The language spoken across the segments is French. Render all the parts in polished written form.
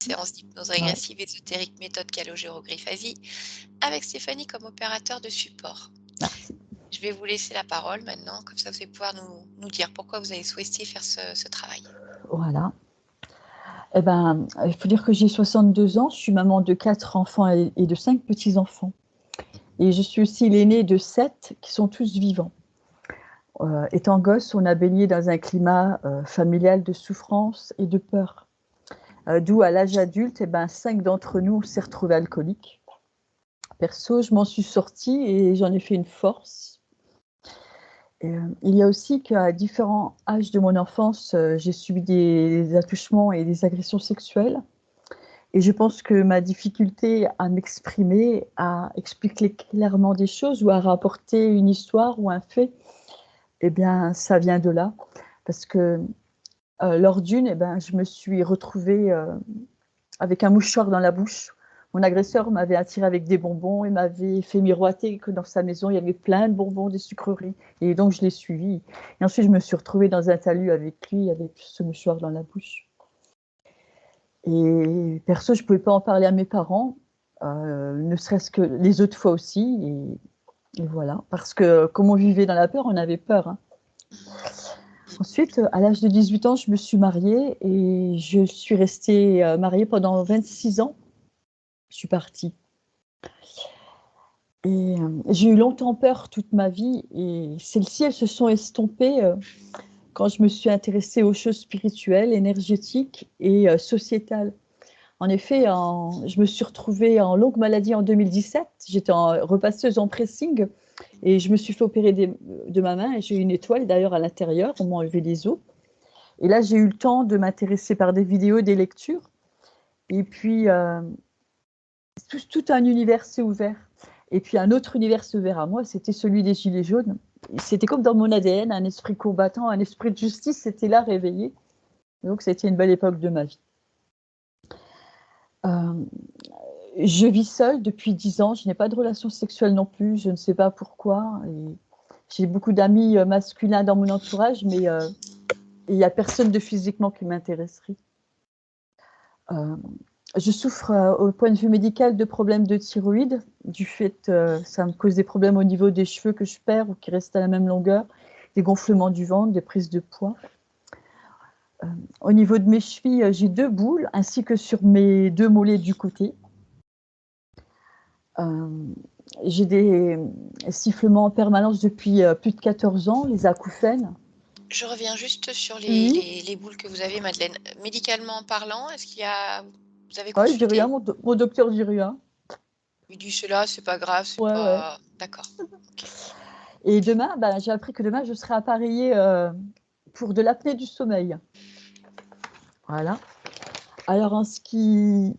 séance d'hypnose Ouais. régressive ésotérique méthode calogérographe avec Stéphanie comme opérateur de support. Merci. Je vais vous laisser la parole maintenant, comme ça vous allez pouvoir nous dire pourquoi vous avez souhaité faire ce travail. Voilà. Eh ben, il faut dire que j'ai 62 ans, je suis maman de 4 enfants et de 5 petits-enfants. Et je suis aussi l'aînée de 7 qui sont tous vivants. Étant gosse, on a baigné dans un climat familial de souffrance et de peur. D'où à l'âge adulte, 5 d'entre nous, on s'est retrouvés alcooliques. Perso, je m'en suis sortie et j'en ai fait une force. Il y a aussi qu'à différents âges de mon enfance, j'ai subi des attouchements et des agressions sexuelles. Et je pense que ma difficulté à m'exprimer, à expliquer clairement des choses ou à rapporter une histoire ou un fait, ça vient de là. Parce que lors d'une, je me suis retrouvée avec un mouchoir dans la bouche. Mon agresseur m'avait attirée avec des bonbons et m'avait fait miroiter que dans sa maison, il y avait plein de bonbons, des sucreries. Et donc, je l'ai suivi. Et ensuite, je me suis retrouvée dans un talus avec lui, avec ce mouchoir dans la bouche. Et perso, je ne pouvais pas en parler à mes parents, ne serait-ce que les autres fois aussi. Et voilà. Parce que comme on vivait dans la peur, on avait peur. Hein. Ensuite, à l'âge de 18 ans, je me suis mariée et je suis restée mariée pendant 26 ans. Je suis partie. Et j'ai eu longtemps peur toute ma vie et celles-ci, elles se sont estompées quand je me suis intéressée aux choses spirituelles, énergétiques et sociétales. En effet, je me suis retrouvée en longue maladie en 2017. J'étais repasseuse en pressing et je me suis fait opérer de ma main et j'ai eu une étoile d'ailleurs à l'intérieur. On m'a enlevé les os. Et là, j'ai eu le temps de m'intéresser par des vidéos, des lectures. Et puis, tout un univers s'est ouvert. Et puis, un autre univers s'est ouvert à moi, c'était celui des Gilets jaunes. C'était comme dans mon ADN, un esprit combattant, un esprit de justice, c'était là réveillé. Donc, c'était une belle époque de ma vie. Je vis seule depuis 10 ans, je n'ai pas de relation sexuelle non plus, je ne sais pas pourquoi. Et j'ai beaucoup d'amis masculins dans mon entourage, mais il n'y a personne de physiquement qui m'intéresserait. Je souffre au point de vue médical de problèmes de thyroïde, du fait ça me cause des problèmes au niveau des cheveux que je perds ou qui restent à la même longueur, des gonflements du ventre, des prises de poids. Au niveau de mes chevilles, j'ai 2 boules, ainsi que sur mes 2 mollets du côté. J'ai des sifflements en permanence depuis plus de 14 ans, les acouphènes. Je reviens juste sur Oui, les boules que vous avez, Madeleine. Médicalement parlant, est-ce qu'il y a vous avez ouais, il dit rien, consulté? mon docteur dit rien. Il dit: «C'est là, c'est pas grave, c'est Ouais, ouais. pas» d'accord, OK. Et demain, j'ai appris que demain, je serai appareillée pour de l'apnée du sommeil. Voilà. Alors, en ce qui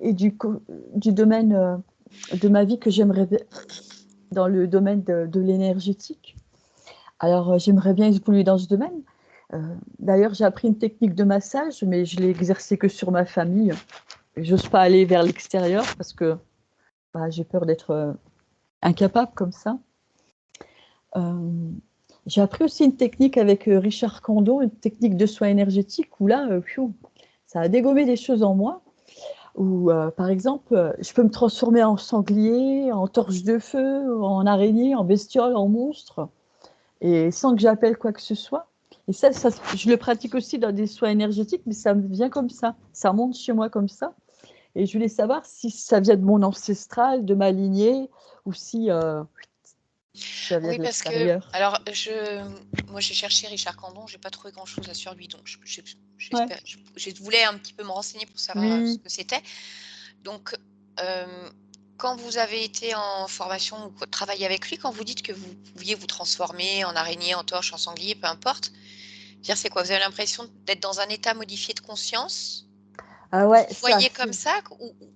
est du domaine de ma vie que j'aimerais dans le domaine de l'énergétique, alors j'aimerais bien évoluer dans ce domaine. D'ailleurs, j'ai appris une technique de massage, mais je l'ai exercée que sur ma famille. J'ose pas aller vers l'extérieur parce que j'ai peur d'être incapable comme ça. J'ai appris aussi une technique avec Richard Kandon, une technique de soins énergétiques où là, ça a dégommé des choses en moi. Où, par exemple, je peux me transformer en sanglier, en torche de feu, en araignée, en bestiole, en monstre, et sans que j'appelle quoi que ce soit. Et ça, je le pratique aussi dans des soins énergétiques, mais ça me vient comme ça. Ça monte chez moi comme ça. Et je voulais savoir si ça vient de mon ancestral, de ma lignée, ou si ça vient Oui, de parce que l'extérieur. alors moi j'ai cherché Richard Candon, j'ai pas trouvé grand-chose là sur lui, donc Ouais. je voulais un petit peu me renseigner pour savoir, ce Oui. que c'était. Donc, quand vous avez été en formation ou travaillé avec lui, quand vous dites que vous pouviez vous transformer en araignée, en torche, en sanglier, peu importe, dire c'est quoi? Vous avez l'impression d'être dans un état modifié de conscience? Ah Vous ouais, vous ça, voyez comme c'est ça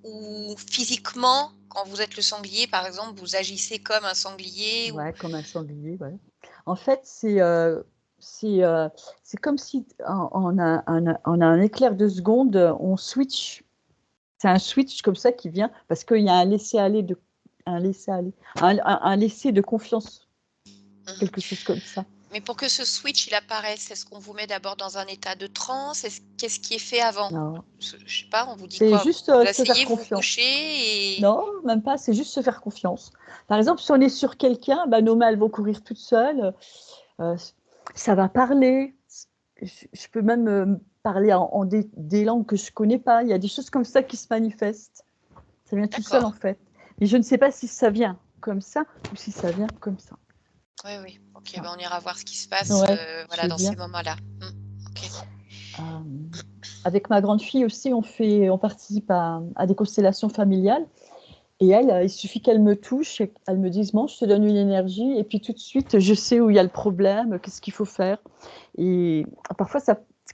ou physiquement, quand vous êtes le sanglier, par exemple, vous agissez comme un sanglier ou ouais, comme un sanglier, ouais. En fait, c'est, heu, c'est comme si en un éclair de seconde, on switch. C'est un switch comme ça qui vient parce qu'il y a un laisser-aller, un laisser de confiance, mmh. quelque chose comme ça. Mais pour que ce switch, il apparaisse, est-ce qu'on vous met d'abord dans un état de transe? Qu'est-ce qui est fait avant? Non, Je sais pas, on vous dit c'est quoi? juste Vous se faire asseyez, vous vous confiance. couchez et Non, même pas, c'est juste se faire confiance. Par exemple, si on est sur quelqu'un, nos mains, elles vont courir toutes seules. Ça va parler. Je peux même parler en des langues que je connais pas. Il y a des choses comme ça qui se manifestent. Ça vient tout seul, en d'accord. fait. Mais je ne sais pas si ça vient comme ça ou si ça vient comme ça. Oui, oui. OK, Ah. ben, on ira voir ce qui se passe, Ouais, je voilà, veux dans bien. ces moments-là. OK. Avec ma grande fille aussi, on participe à des constellations familiales. Et elle, il suffit qu'elle me touche et qu'elle me dise: «Bon, je te donne une énergie» et puis tout de suite, je sais où il y a le problème, qu'est-ce qu'il faut faire. Et parfois,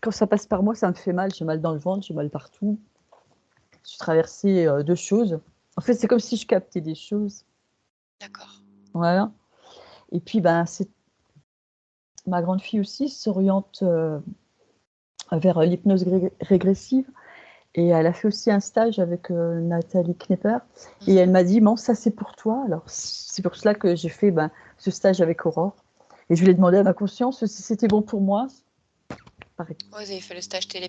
quand ça passe par moi, ça me fait mal. J'ai mal dans le ventre, j'ai mal partout. J'ai traversé, de choses. En fait, c'est comme si je captais des choses. D'accord. Voilà. Et puis, c'est ma grande fille aussi s'oriente, vers l'hypnose régressive. Et elle a fait aussi un stage avec Nathalie Knepper. Et elle m'a dit: «Bon, ça c'est pour toi». Alors c'est pour cela que j'ai fait ce stage avec Aurore. Et je lui ai demandé à ma conscience si c'était bon pour moi. Pareil. Ouais, vous avez fait le stage Oui,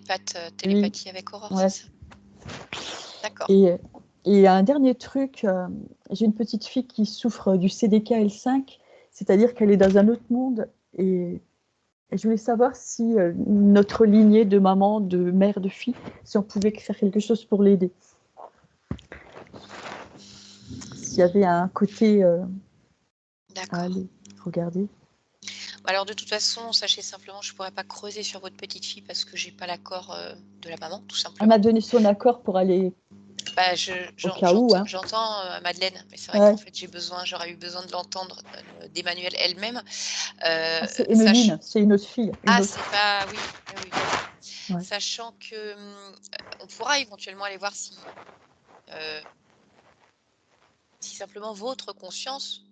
télépathie avec Aurore, c'est ouais. ça? D'accord. Et, et un dernier truc, j'ai une petite fille qui souffre du CDKL5, c'est-à-dire qu'elle est dans un autre monde. Et je voulais savoir si notre lignée de maman, de mère, de fille, si on pouvait faire quelque chose pour l'aider. S'il y avait un côté à D'accord. aller regarder. Alors de toute façon, sachez simplement, je ne pourrais pas creuser sur votre petite fille parce que j'ai pas l'accord, de la maman, tout Elle m'a simplement. donné son accord pour aller Bah, au cas où, hein. j'entends, Madeleine, mais c'est vrai qu'en Ouais. fait, j'aurais eu besoin de l'entendre, d'Emmanuelle elle-même, Ah, c'est sach Emeline, c'est une autre fille, une ah, autre. c'est pas oui, oui, oui, d'accord. Ouais. Sachant que, on pourra éventuellement aller voir heu, si simplement votre conscience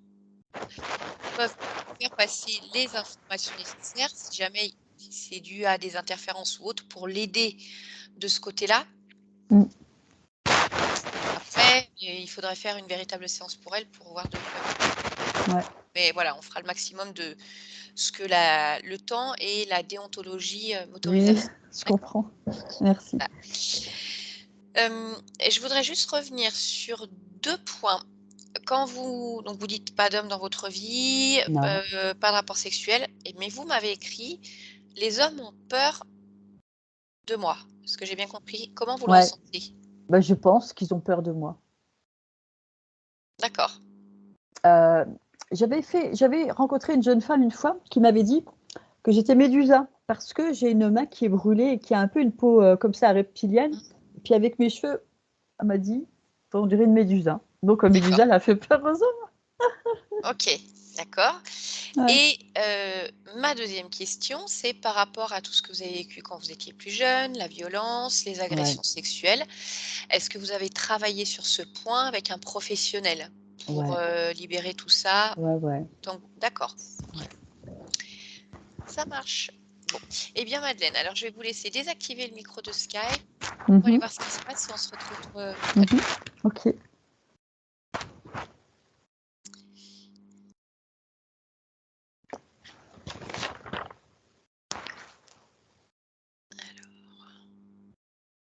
peuvent faire passer les informations nécessaires, si jamais c'est dû à des interférences ou autres, pour l'aider de ce côté-là. Mm. Après, il faudrait faire une véritable séance pour elle pour voir de quoi il s'agit. Ouais. Mais voilà, on fera le maximum de ce que le temps et la déontologie, m'autorisent à Oui, faire. je D'accord? comprends. Merci. Voilà. Et je voudrais juste revenir sur 2 points. Quand vous dites pas d'homme dans votre vie, Non. pas de rapport sexuel mais vous m'avez écrit: «Les hommes ont peur de moi». Est-ce que j'ai bien compris? Comment vous le Ouais. ressentez? Je pense qu'ils ont peur de moi. D'accord. Euh, j'avais rencontré une jeune femme une fois qui m'avait dit que j'étais médusa parce que j'ai une main qui est brûlée et qui a un peu une peau comme ça reptilienne. Mmh. Et puis avec mes cheveux, elle m'a dit, on dirait une médusa. Donc D'accord. médusa, elle a fait peur aux hommes. OK, d'accord. Ouais. Et ma deuxième question, c'est par rapport à tout ce que vous avez vécu quand vous étiez plus jeune, la violence, les Ouais. agressions sexuelles. Est-ce que vous avez travaillé sur ce point avec un professionnel pour, Ouais. libérer tout ça? Ouais. Ouais. Donc d'accord, Ouais. OK, ça marche. Bon, eh bien Madeleine, alors je vais vous laisser désactiver le micro de Skype. On va aller Mhm. voir ce qui se passe et on se retrouve, tout à Mhm. l'heure. Ok.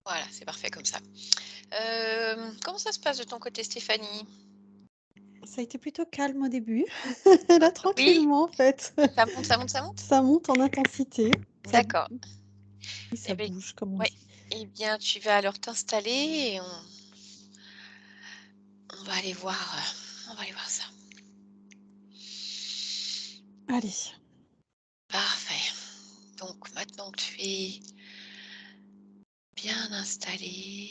Voilà, c'est parfait comme ça. Comment ça se passe de ton côté, Stéphanie? Ça a été plutôt calme au début. Là, Oui? tranquillement, en fait. Ça monte, ça monte, ça monte? Ça monte en intensité. Ça D'accord. ça Eh beh, bouge, comme on ouais. dit. Eh bien, tu vas alors t'installer et on va aller voir, ça. Allez. Parfait. Donc maintenant que tu es bien installé,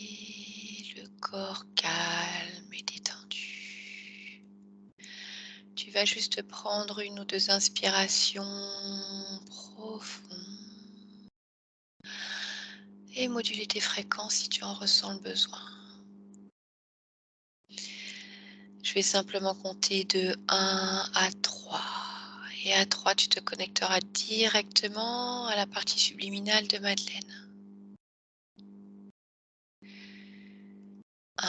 le corps calme et détendu, tu vas juste prendre 1 ou 2 inspirations profondes et moduler tes fréquences si tu en ressens le besoin. Je vais simplement compter de 1 à 3. Et à 3, tu te connecteras directement à la partie subliminale de Madeleine. 1,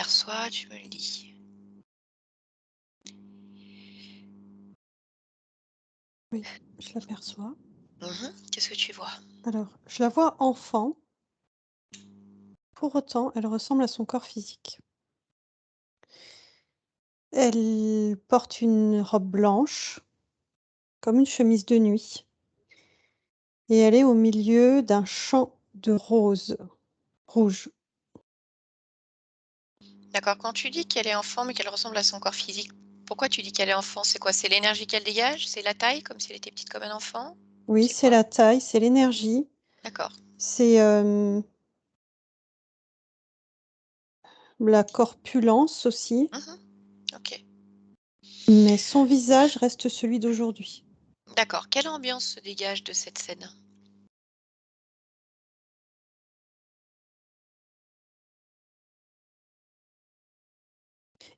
perçois, tu me le dis. Oui, je l'aperçois. Qu'est-ce que tu vois? Alors, je la vois enfant. Pour autant, elle ressemble à son corps physique. Elle porte une robe blanche, comme une chemise de nuit, et elle est au milieu d'un champ de roses rouges. D'accord, quand tu dis qu'elle est enfant, mais qu'elle ressemble à son corps physique, pourquoi tu dis qu'elle est enfant? C'est quoi? C'est l'énergie qu'elle dégage? C'est la taille, comme si elle était petite comme un enfant? Oui, C'est c'est quoi? la taille, c'est l'énergie, D'accord. c'est, la corpulence aussi, OK. mais son visage reste celui d'aujourd'hui. D'accord. Quelle ambiance se dégage de cette scène?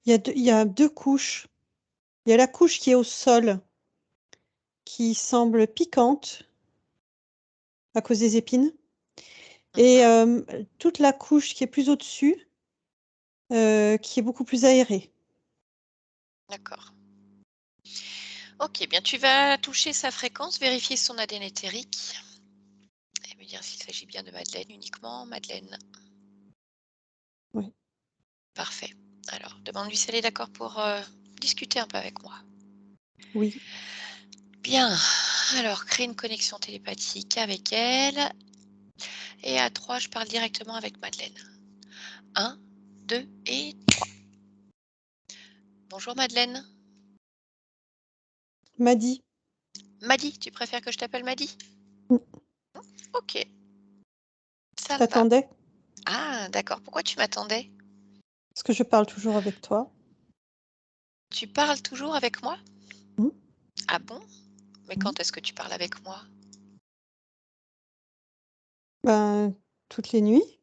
Il y a 2 couches. Il y a la couche qui est au sol, qui semble piquante à cause des épines et Mmh. toute la couche qui est plus au-dessus, qui est beaucoup plus aérée. D'accord. OK, bien, tu vas toucher sa fréquence, vérifier son ADN éthérique et me dire s'il s'agit bien de Madeleine uniquement. Madeleine, Oui, parfait. Alors, demande-lui si elle est d'accord pour, discuter un peu avec moi. oui. Bien, alors crée une connexion télépathique avec elle et à 3, je parle directement avec Madeleine. 1, 2 et bonjour Madeleine. Madi. Madi, tu préfères que je t'appelle Madi? Mmh. OK, Je ça me va. t'attendais, Ah d'accord, pourquoi tu m'attendais? parce que je parle toujours avec toi. Tu parles toujours avec moi? Mmh. Ah bon? Mais Mmh. quand est-ce que tu parles avec moi? Ben, toutes les nuits.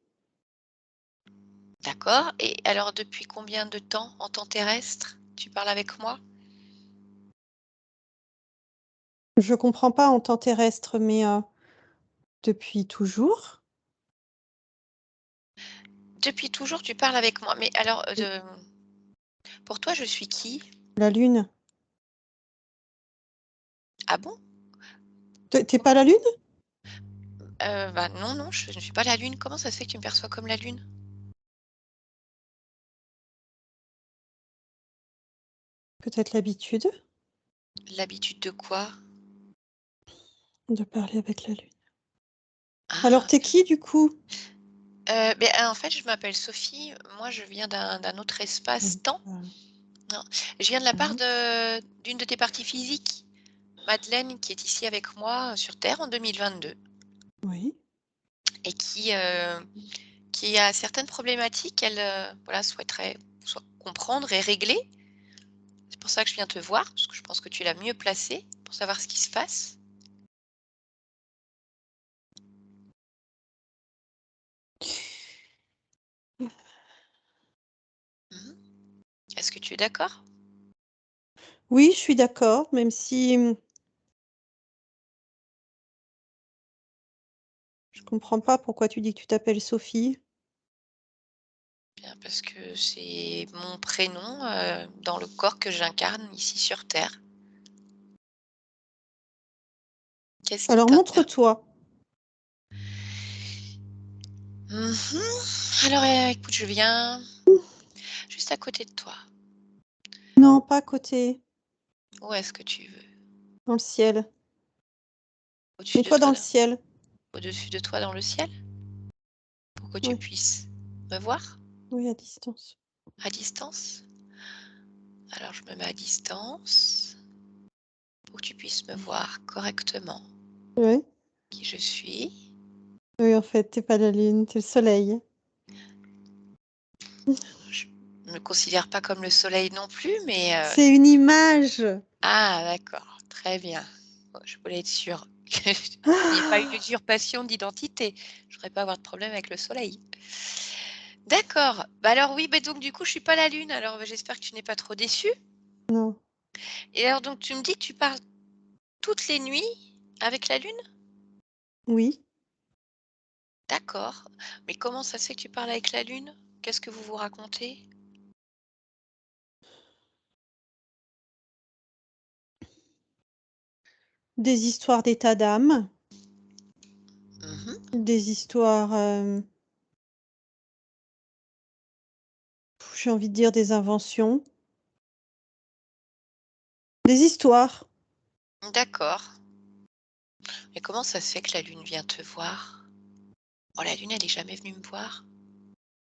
D'accord, et alors depuis combien de temps en temps terrestre, tu parles avec moi? Je comprends pas en temps terrestre, mais depuis toujours. Depuis toujours, tu parles avec moi, mais alors, Oui. pour toi, je suis qui? La lune. Ah bon? Tu es pas Comment? la lune? Bah, non, non, je ne suis pas la lune. Comment ça se fait que tu me perçois comme la lune? Peut-être l'habitude L'habitude de quoi? de parler avec la lune. Alors Ah, tu es qui du coup? beh, en fait, je m'appelle Sophie. Moi, je viens d'un autre Oui. espace-temps. Non, je viens de la part Mmh. d'une de tes parties physiques, Madeleine, qui est ici avec moi, sur terre en 2022 Oui. et qui a certaines problématiques qu'elle, voilà, souhaiterait soit comprendre et régler. C'est pour ça que je viens te voir, parce que je pense que tu es la mieux placée pour savoir ce qui se passe. Mmh. Est-ce que tu es d'accord? Oui, je suis d'accord, même si, je comprends pas pourquoi tu dis que tu t'appelles Sophie. Bien, parce que c'est mon prénom, dans le corps que j'incarne ici sur terre. Qu'est-ce qui Alors t'intéresse? montre-toi. Alors, écoute, je viens juste à côté de toi. Non, pas à côté, Où est-ce que tu veux? dans le ciel. Au-dessus de Mets-toi dans toi, le ciel. au-dessus de toi dans le ciel? Pour que tu Oui, puisses me voir oui, à distance. à distance? Alors je me mets à distance pour que tu puisses me voir correctement Oui, qui je suis. oui, en fait, tu pas la lune, tu le soleil. Je ne me considère pas comme le soleil non plus, mais C'est une image. ah d'accord, très bien. Bon, je voulais être sûre qu'il n'y ait pas eu Ah! d'usurpation d'identité. Je ne voudrais pas avoir de problème avec le soleil. D'accord. Bah, alors oui, bah, donc du coup, je suis pas la lune, alors, bah, j'espère que tu n'es pas trop déçue. Non, Et alors donc tu me dis que tu parles toutes les nuits avec la lune? oui. D'accord. Mais comment ça se fait que tu parles avec la lune? Qu'est-ce que vous vous racontez? des histoires d'état d'âme, Mhm. des histoires, j'ai envie de dire des inventions, des histoires. D'accord. Mais comment ça se fait que la lune vient te voir? Oh, la lune, elle est jamais venue me voir?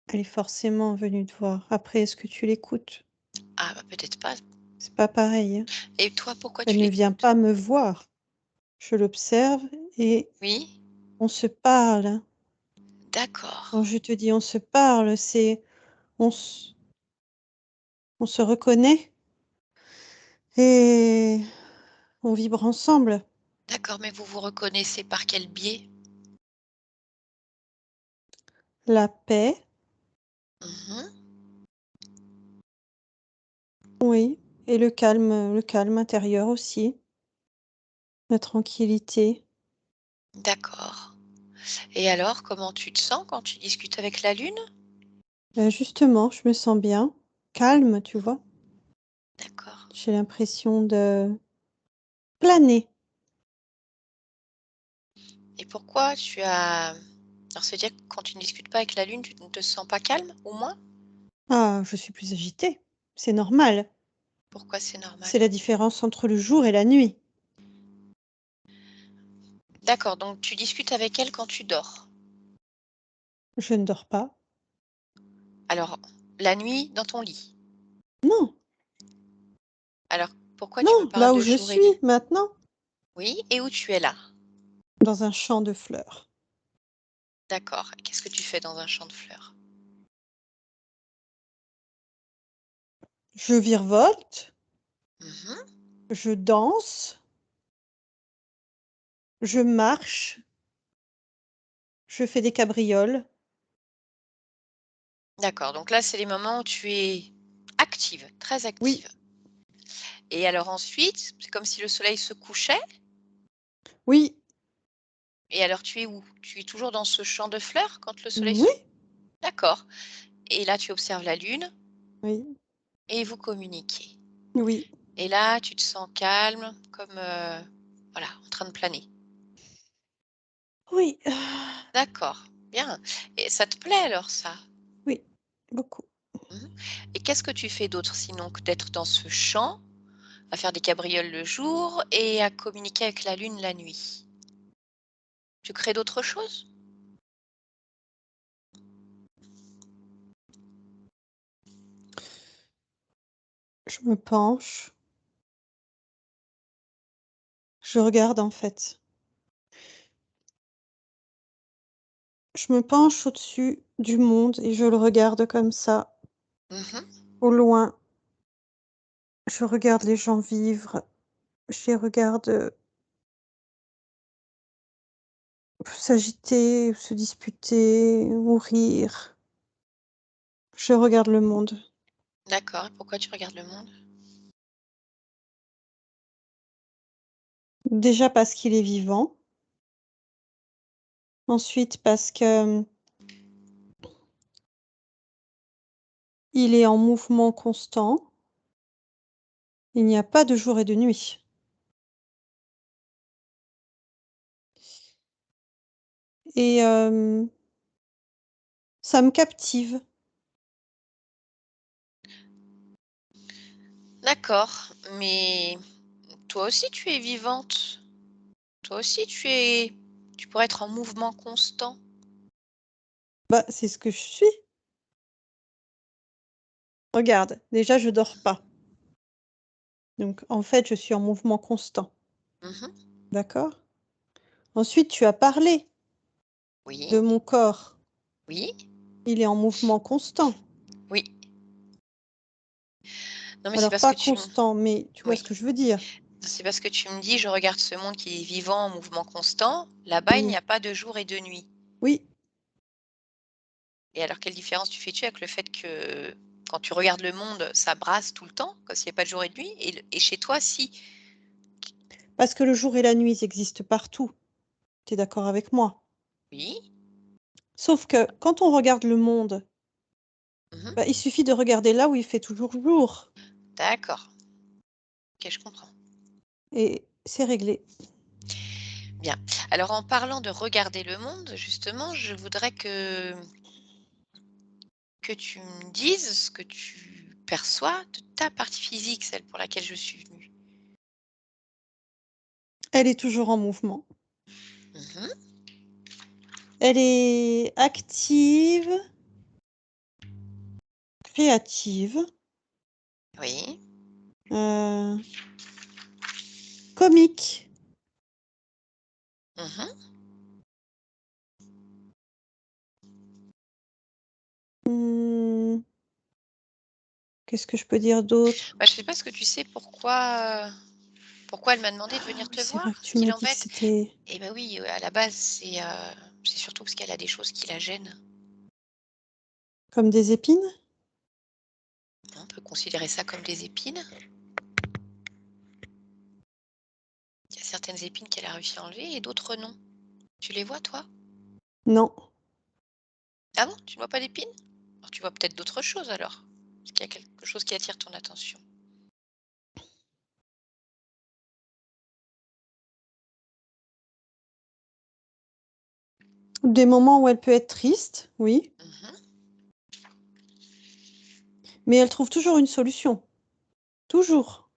Elle est forcément venue te voir. Après, est-ce que tu l'écoutes? Ah, bah, peut-être pas. C'est pas pareil, hein. Et toi, pourquoi Elle tu ne vient l'écoutes? pas me voir. Je l'observe et Oui? on se parle. D'accord. Quand je te dis on se parle, c'est on s on se reconnaît et on vibre ensemble. D'accord, mais vous vous reconnaissez par quel biais? La paix, Mhm. oui, et le calme intérieur aussi, la tranquillité. D'accord. Et alors, comment tu te sens quand tu discutes avec la lune? Justement, je me sens bien, calme, tu vois? D'accord. J'ai l'impression de planer. Et pourquoi tu as alors, ça veut dire que quand tu ne discutes pas avec la lune, tu ne te sens pas calme, au moins? Ah, je suis plus agitée, c'est normal. Pourquoi c'est normal? C'est la différence entre le jour et la nuit. D'accord, donc tu discutes avec elle quand tu dors. Je ne dors pas. Alors, la nuit, dans ton lit. Non, Alors, pourquoi tu me non, parles là où de je jour et suis nuit? maintenant, Oui, et où tu es là? dans un champ de fleurs. D'accord. Et qu'est-ce que tu fais dans un champ de fleurs? Je virevolte, Mhm. je danse, je marche, je fais des cabrioles. D'accord, donc là, c'est les moments où tu es active, très Oui, active. Et alors ensuite, c'est comme si le soleil se couchait. oui, Et alors tu es où? Tu es toujours dans ce champ de fleurs quand le soleil oui, se... D'accord. Et là, tu observes la lune oui, et vous communiquez. oui, Et là, tu te sens calme, comme voilà, en train de planer. oui, D'accord, bien. Et ça te plaît alors ça? oui, beaucoup. Mhm. Et qu'est-ce que tu fais d'autre sinon que d'être dans ce champ, à faire des cabrioles le jour et à communiquer avec la lune la nuit? Tu crées d'autres choses? Je me penche, je regarde en fait. Je me penche au-dessus du monde et je le regarde comme ça, Mhm. au loin. Je regarde les gens vivre, je les regarde s'agiter, se disputer ou rire. Je regarde le monde. D'accord. Et pourquoi tu regardes le monde? Déjà parce qu'il est vivant, ensuite parce que, il est en mouvement constant. Il n'y a pas de jour et de nuit et ça me captive. D'accord, mais toi aussi tu es vivante. Toi aussi tu pourrais être en mouvement constant. Bah, c'est ce que je suis. Regarde, déjà je dors pas, donc en fait, je suis en mouvement constant, Mhm. d'accord? Ensuite, tu as parlé Oui, de mon corps. oui, Il est en mouvement constant. oui. Non, mais c'est Alors parce que pas tu m constant, mais tu vois ce oui, que je veux dire? c'est parce que tu me dis: «Je regarde ce monde qui est vivant, en mouvement constant». Là-bas, il n'y Oui, a pas de jour et de nuit. oui, Et alors quelle différence tu fais-tu avec le fait que quand tu regardes le monde, ça brasse tout le temps, comme s'il y a pas de jour et de nuit et chez toi, si? parce que le jour et la nuit, ils existent partout. Tu es d'accord avec moi? Oui. Sauf que quand on regarde le monde, Mmh. bah, il suffit de regarder là où il fait toujours jour D'accord. OK, je comprends. et c'est réglé. Bien. Alors, en parlant de regarder le monde, justement, je voudrais que tu me dises ce que tu perçois de ta partie physique, celle pour laquelle je suis venue. Elle est toujours en mouvement. Mmh. Elle est active, créative, Oui. heu, comique. Mmh. Mmh, qu'est-ce que je peux dire d'autre? Bah, je sais pas, ce que tu sais pourquoi elle m'a demandé de venir Oui, te c'est voir? vrai que Ce tu qui m'as dit que l'embête? c'était Eh ben oui, à la base, c'est surtout parce qu'elle a des choses qui la gênent. comme des épines? On peut considérer ça comme des épines. Il y a certaines épines qu'elle a réussi à enlever et d'autres non. Tu les vois, toi? Non. Ah bon? Tu ne vois pas d'épines? Alors tu vois peut-être d'autres choses alors? Est-ce qu'il y a quelque chose qui attire ton attention? Des moments où elle peut être triste, oui, Mmh. mais elle trouve toujours une solution. Toujours.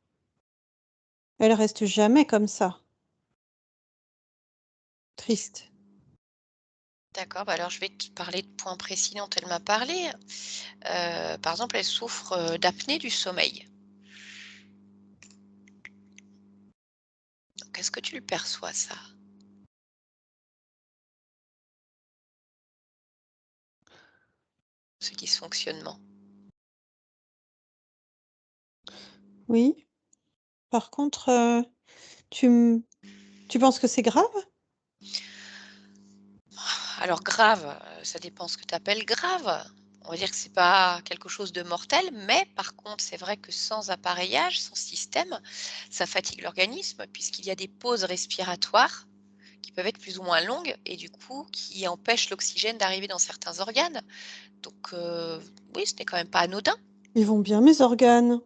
Elle reste jamais comme ça, triste. D'accord, bah, alors je vais te parler de points précis dont elle m'a parlé. Par exemple, elle souffre, d'apnée du sommeil. Donc est-ce que tu le perçois ça? Ce dysfonctionnement? Oui. Par contre, tu m tu penses que c'est grave? Alors grave, ça dépend ce que tu appelles grave. On va dire que c'est pas quelque chose de mortel, mais par contre, c'est vrai que sans appareillage, sans système, ça fatigue l'organisme puisqu'il y a des pauses respiratoires qui peuvent être plus ou moins longues et du coup qui empêchent l'oxygène d'arriver dans certains organes. Donc oui, ce n'est quand même pas anodin. Ils vont bien mes organes.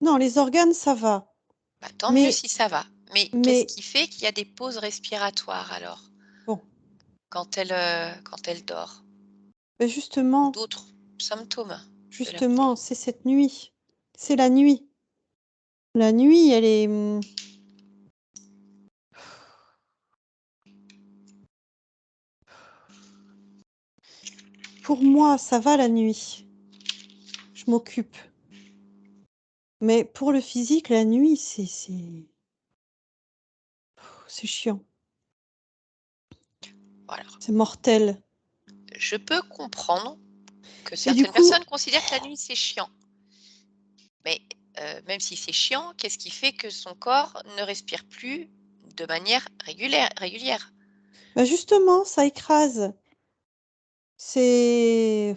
Non, les organes, ça va. Bah, tant mieux Mais si ça va. Mais qu'est-ce mais qui fait qu'il y a des pauses respiratoires alors bon, quand elle dort? beh, Ou justement d'autres symptômes de l'apnée? justement, c'est cette nuit. C'est la nuit. La nuit, elle est, pour moi, ça va la nuit. Je m'occupe. Mais pour le physique, la nuit, c'est chiant. Voilà. C'est mortel. Je peux comprendre que Et du certaines coup, personnes considèrent que la nuit, c'est chiant. Mais même si c'est chiant, qu'est-ce qui fait que son corps ne respire plus de manière régulière? bah, justement, ça écrase. C'est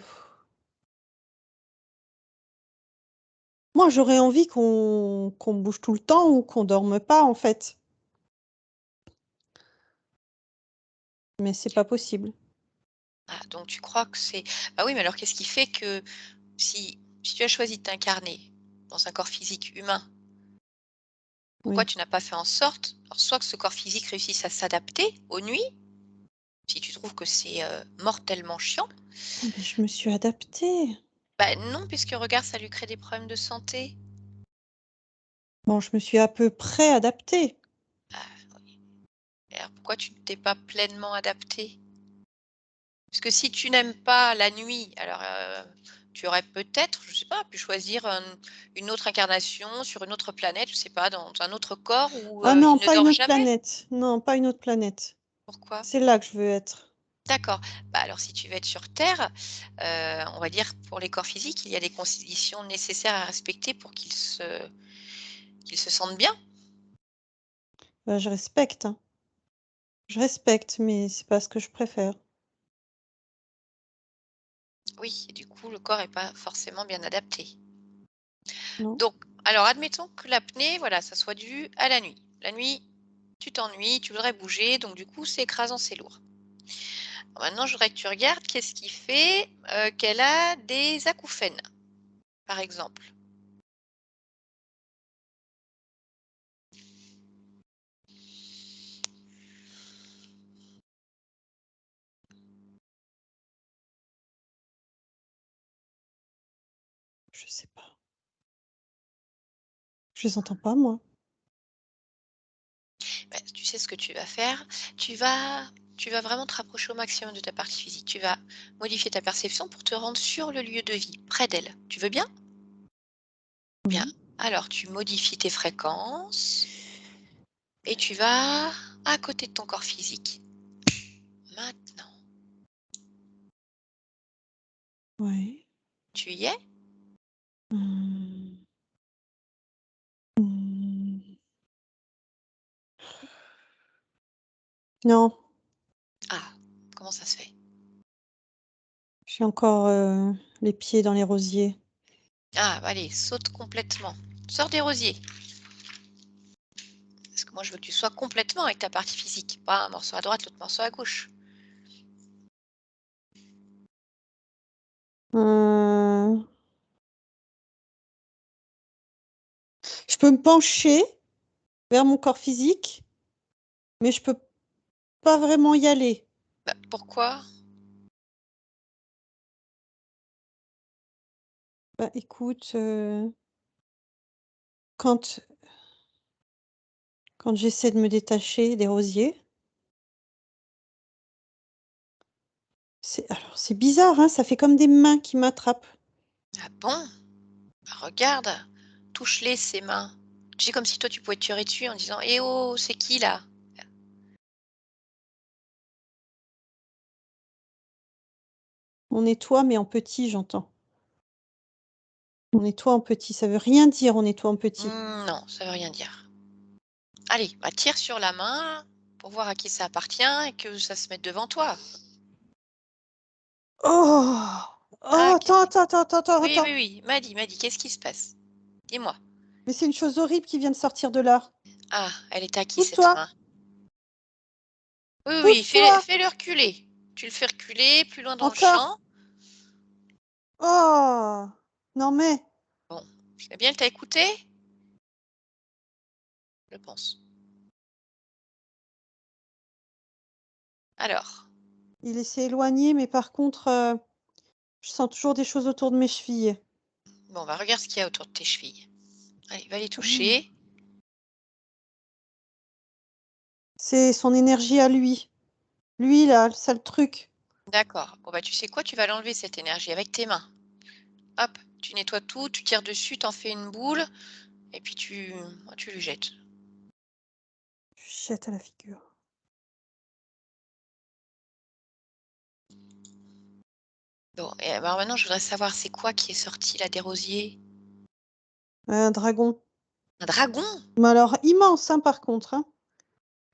moi, j'aurais envie qu'on bouge tout le temps ou qu'on dorme pas, en fait, mais c'est pas possible. Ah, donc tu crois que c'est bah, oui, mais alors qu'est-ce qui fait que si tu as choisi de t'incarner dans un corps physique humain, pourquoi Oui. tu n'as pas fait en sorte, alors soit que ce corps physique réussisse à s'adapter aux nuits, si tu trouves que c'est, mortellement chiant, Ah mais je me suis adaptée. bah, non, puisque regarde, ça lui crée des problèmes de santé. Bon, je me suis à peu près adaptée. Ah oui, et alors pourquoi tu ne t'es pas pleinement adapté? Parce que si tu n'aimes pas la nuit, alors, tu aurais peut-être, je sais pas, pu choisir une autre incarnation sur une autre planète, je sais pas, dans un autre corps où, Ah non, il ne pas une dort autre jamais? planète. Non, pas une autre planète. Pourquoi? C'est là que je veux être. D'accord. Bah, alors si tu veux être sur Terre, on va dire pour les corps physiques, il y a des conditions nécessaires à respecter pour qu'ils se sentent bien. Bah, je respecte, hein. Je respecte, mais c'est pas ce que je préfère. Oui, et du coup, le corps est pas forcément bien adapté. Non. Donc, alors admettons que l'apnée, voilà, ça soit dû à la nuit. La nuit, tu t'ennuies, tu voudrais bouger, donc du coup, c'est écrasant, c'est lourd. Maintenant, je voudrais que tu regardes qu'est-ce qui fait, qu'elle a des acouphènes, par exemple. je sais pas. Je les entends pas, moi. Bah, tu sais ce que tu vas faire? Tu vas tu vas vraiment te rapprocher au maximum de ta partie physique. Tu vas modifier ta perception pour te rendre sur le lieu de vie, près d'elle. Tu veux bien? Bien. Mmh. Alors tu modifies tes fréquences et tu vas à côté de ton corps physique. Maintenant, Ouais. tu y es? Mmh. Mmh. Non, Ah, comment ça se fait? j'ai encore, les pieds dans les rosiers. Ah, bah, allez, saute complètement. Sors des rosiers. Parce que moi, je veux que tu sois complètement avec ta partie physique, pas un morceau à droite, l'autre morceau à gauche. Heu, je peux me pencher vers mon corps physique, mais je peux pas vraiment y aller. Bah, pourquoi? Bah, écoute, quand j'essaie de me détacher des rosiers, c'est bizarre, hein, ça fait comme des mains qui m'attrapent. Ah bon? Bah, regarde, touche-les, ces mains. Tu sais, comme si toi, tu pouvais te tirer dessus en disant: «Eh oh, c'est qui là?» On nettoie, mais en petit, j'entends. On nettoie en petit, ça veut rien dire, on nettoie en petit. Non, ça veut rien dire. Allez, bah, tire sur la main pour voir à qui ça appartient et que ça se mette devant toi. Oh! Ah, Oh, qu'est-ce qui oui, attends. oui, oui, Maddy, qu'est-ce qui se passe? Dis-moi. Mais c'est une chose horrible qui vient de sortir de là. Ah, elle est à qui cette Pousse-toi! main? Oui, oui, Pousse-toi! fais-le reculer. Tu le fais reculer plus loin dans le Encore! champ. Oh! Non mais Bon, c'est bien, elle t'a écouté? Je pense. Alors, il s'est éloigné, mais par contre, je sens toujours des choses autour de mes chevilles. bon, bah, regarde ce qu'il y a autour de tes chevilles. Allez, va les Oh. toucher. C'est son énergie à lui. Lui, là, le sale truc. D'accord. Bon, bah, tu sais quoi? Tu vas l'enlever cette énergie avec tes mains. Hop, tu nettoies tout, tu tires dessus, t'en fais une boule et puis tu lui jettes. Je lui jette à la figure. Bon, et alors maintenant, je voudrais savoir, c'est quoi qui est sorti là des rosiers? Un dragon. Un dragon? Mais alors immense, hein, par contre, hein.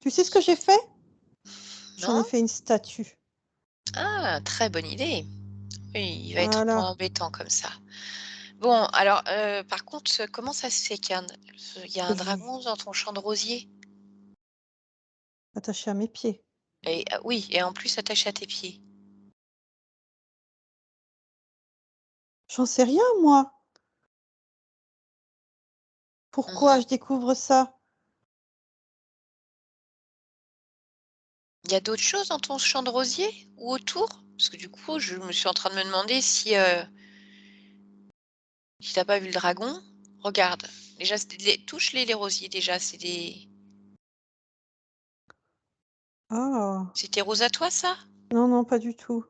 Tu sais ce que j'ai fait? J'en ai Non? fait une statue. Ah, très bonne idée. Oui, il va être moins Voilà, embêtant comme ça. Bon, alors, par contre, comment ça se fait qu'il y a un je dragon dans ton champ de rosiers? attaché à mes pieds. Et oui, et en plus attaché à tes pieds. J'en sais rien, moi. Pourquoi Mmh. je découvre ça? Il y a d'autres choses dans ton champ de rosiers ou autour? Parce que du coup, je me suis en train de me demander si tu pas vu le dragon. Regarde, déjà, touche-les les rosiers déjà, Ah! c'est tes roses à toi ça? Non, non, pas du tout.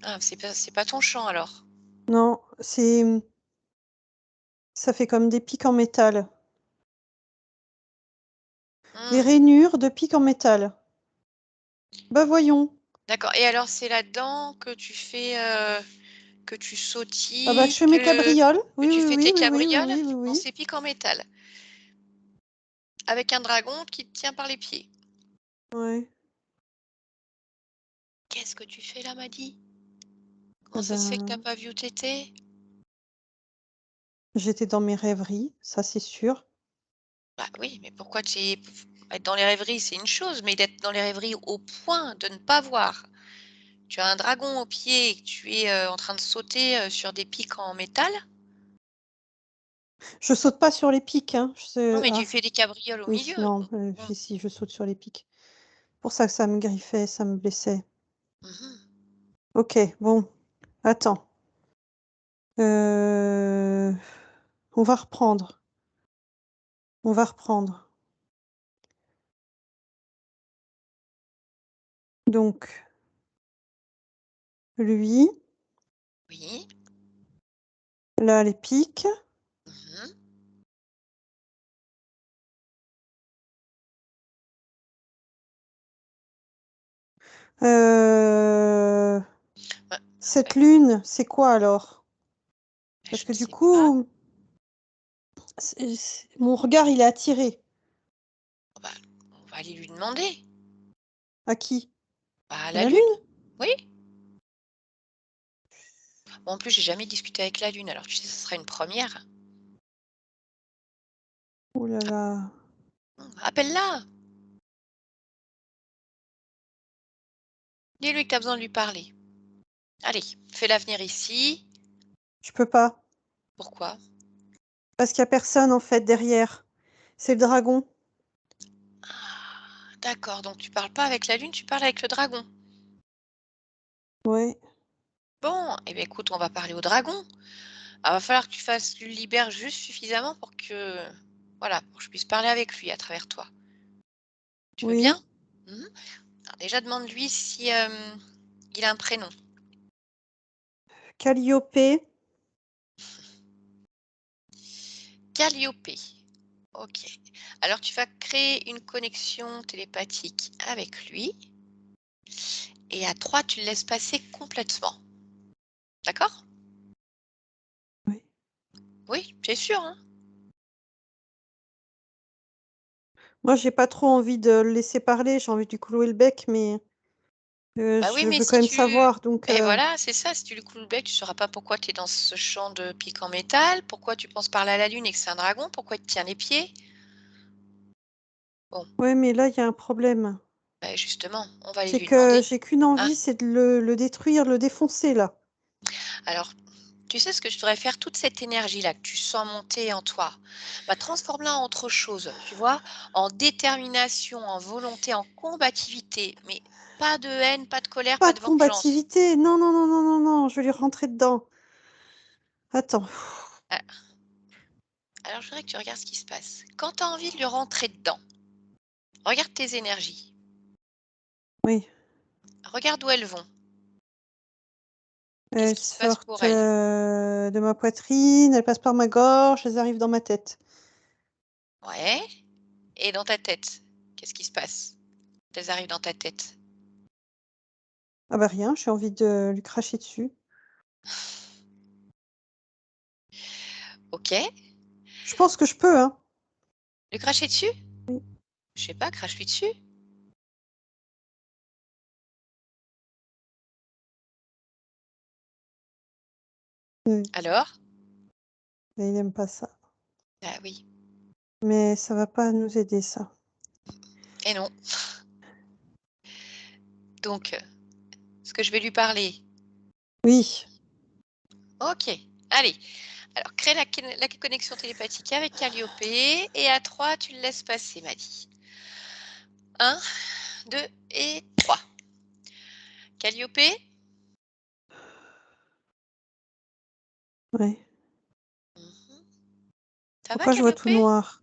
Ah, c'est pas ton champ alors? Non, ça fait comme des pics en métal. Des Mmh, rainures de pics en métal. Bah, voyons. d'accord, et alors c'est là-dedans que tu Ah bah, je sautilles, fais mes cabrioles. que Oui, tu oui, fais oui, tes oui, oui, oui, cabrioles oui, oui, dans oui. ces pics en métal, avec un dragon qui te tient par les pieds. Ouais. Qu'est-ce que tu fais là, Maddy? Eh Comment ça se fait que tu ben, pas vu où tu étais? j'étais dans mes rêveries, ça c'est sûr. Bah oui, mais pourquoi tu es être dans les rêveries, c'est une chose, mais d'être dans les rêveries au point de ne pas voir. Tu as un dragon au pied et que tu es, en train de sauter, sur des pics en métal? Je saute pas sur les pics, hein. Non, mais tu Ah, fais des cabrioles au oui, milieu. non, Mmh. si, je saute sur les pics. Pour ça que ça me griffait, ça me blessait. Mmh. OK, bon, attends. On va reprendre. On va reprendre. Donc lui, Oui. là, les piques. Mhm. Ouais, Cette lune, c'est quoi alors? Parce je que ne du sais pas. coup, mon regard, il est attiré. Bah, on va aller lui demander. À qui? Bah, à À la la lune. lune? Oui. Bon, en plus, j'ai jamais discuté avec la lune, alors tu sais, ce sera une première. Oh là là. Appelle-la. Dis-lui que tu as besoin de lui parler. Allez, fais-la venir ici. Je peux pas. Pourquoi? Parce qu'il y a personne en fait derrière. C'est le dragon. Ah, d'accord, donc tu parles pas avec la lune, tu parles avec le dragon. Ouais. Bon, eh bien écoute, on va parler au dragon. Ah, va falloir que tu le libères juste suffisamment pour que, voilà, pour que je puisse parler avec lui à travers toi. Tu veux Oui. bien? Mhm. Alors déjà, demande-lui si il a un prénom. Calliope. Calliope. Ok. Alors tu vas créer une connexion télépathique avec lui. Et à 3, tu le laisses passer complètement. D'accord? Oui. Oui, c'est sûr, hein? Moi, j'ai pas trop envie de le laisser parler. J'ai envie de lui clouer le bec, mais Bah oui, je mais veux quand si même tu savoir. Donc, et voilà, c'est ça, si tu lui cloues le bec, tu sauras pas pourquoi tu es dans ce champ de pics en métal, pourquoi tu penses parler à la lune et que c'est un dragon, pourquoi il te tient les pieds. Bon, ouais, mais là, il y a un problème. bah justement, on va aller C'est lui que demander. j'ai qu'une Ah, envie, c'est de le détruire, le défoncer là. alors, tu sais ce que je devrais faire? Toute cette énergie-là que tu sens monter en toi, bah, transforme-la en autre chose, tu vois? En détermination, en volonté, en combativité, mais pas de haine, pas de colère, Pas pas de de vengeance. combativité. Non, non, non, non, non, non. Je vais lui rentrer dedans. Attends. Ah, alors, je voudrais que tu regardes ce qui se passe. Quand tu as envie de lui rentrer dedans, regarde tes énergies. Oui. Regarde où elles vont. Qu'est-ce Elles qui se passe sortent pour elles? de ma poitrine, elles passent par ma gorge, elles arrivent dans ma tête. Ouais. Et dans ta tête, qu'est-ce qui se passe? Elles arrivent dans ta tête. Ah bah rien, j'ai envie de lui cracher dessus. OK. Je pense que je peux, hein. Lui cracher dessus? Oui. Je sais pas, crache-lui dessus. Oui. Alors? Mais il aime pas ça. Bah oui. Mais ça va pas nous aider ça. Et non. Donc, est-ce que je vais lui parler? Oui. OK. Allez. Alors, crée la connexion télépathique avec Calliope et à 3, tu le laisses passer, m'a dit. 1, 2 et 3. Calliope? Ouais. Mmh. Ça va, Pourquoi je vois Calliope? tout noir?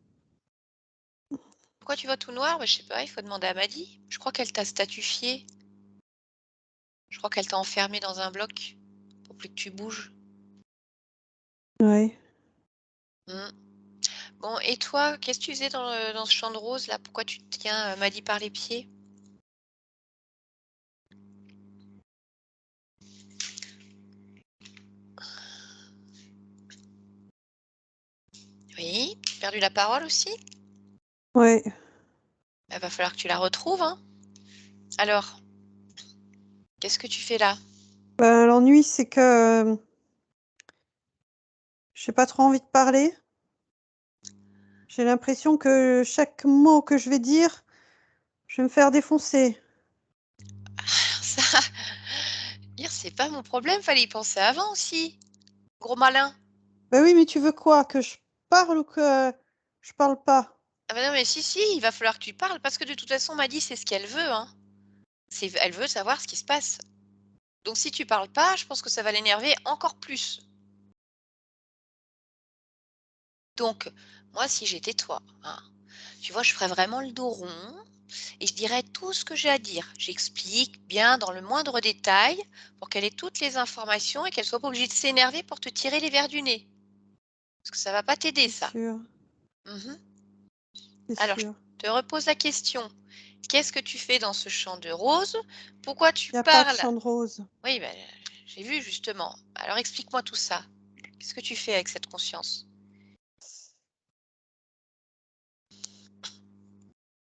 Pourquoi tu vois tout noir? Bah, je sais pas, il faut demander à Maddy. Je crois qu'elle t'a statifié. Je crois qu'elle t'a enfermé dans un bloc pour plus que tu bouges. Ouais. Mmh. Bon, et toi, qu'est-ce que tu faisais dans ce champ de rose là? Pourquoi tu te tiens, Maddy par les pieds? Oui, perdu la parole aussi? Ouais. Il va falloir que tu la retrouves, hein. Alors, qu'est-ce que tu fais là? Bah, l'ennui, c'est que j'ai pas trop envie de parler. J'ai l'impression que chaque mot que je vais dire, je vais me faire défoncer. Ça, dire c'est pas mon problème, fallait y penser avant aussi. Gros malin. Bah oui, mais tu veux quoi? Que je parle ou que je parle pas? Ah bah non, mais si, si, il va falloir que tu parles parce que de toute façon, Maddy, c'est ce qu'elle veut, hein. Elle veut savoir ce qui se passe. Donc si tu parles pas, je pense que ça va l'énerver encore plus. Donc, moi, si j'étais toi, hein, tu vois, je ferais vraiment le dos rond et je dirais tout ce que j'ai à dire. J'explique bien dans le moindre détail pour qu'elle ait toutes les informations et qu'elle soit pas obligée de s'énerver pour te tirer les verres du nez. Parce que ça va pas t'aider, C'est ça. sûr, Mmh. c'est Alors, je sûr. te repose la question. Qu'est-ce que tu fais dans ce champ de roses? Pourquoi tu Il y a pas de parles? champ de rose. Oui, ben, j'ai vu justement. Alors explique-moi tout ça. Qu'est-ce que tu fais avec cette conscience?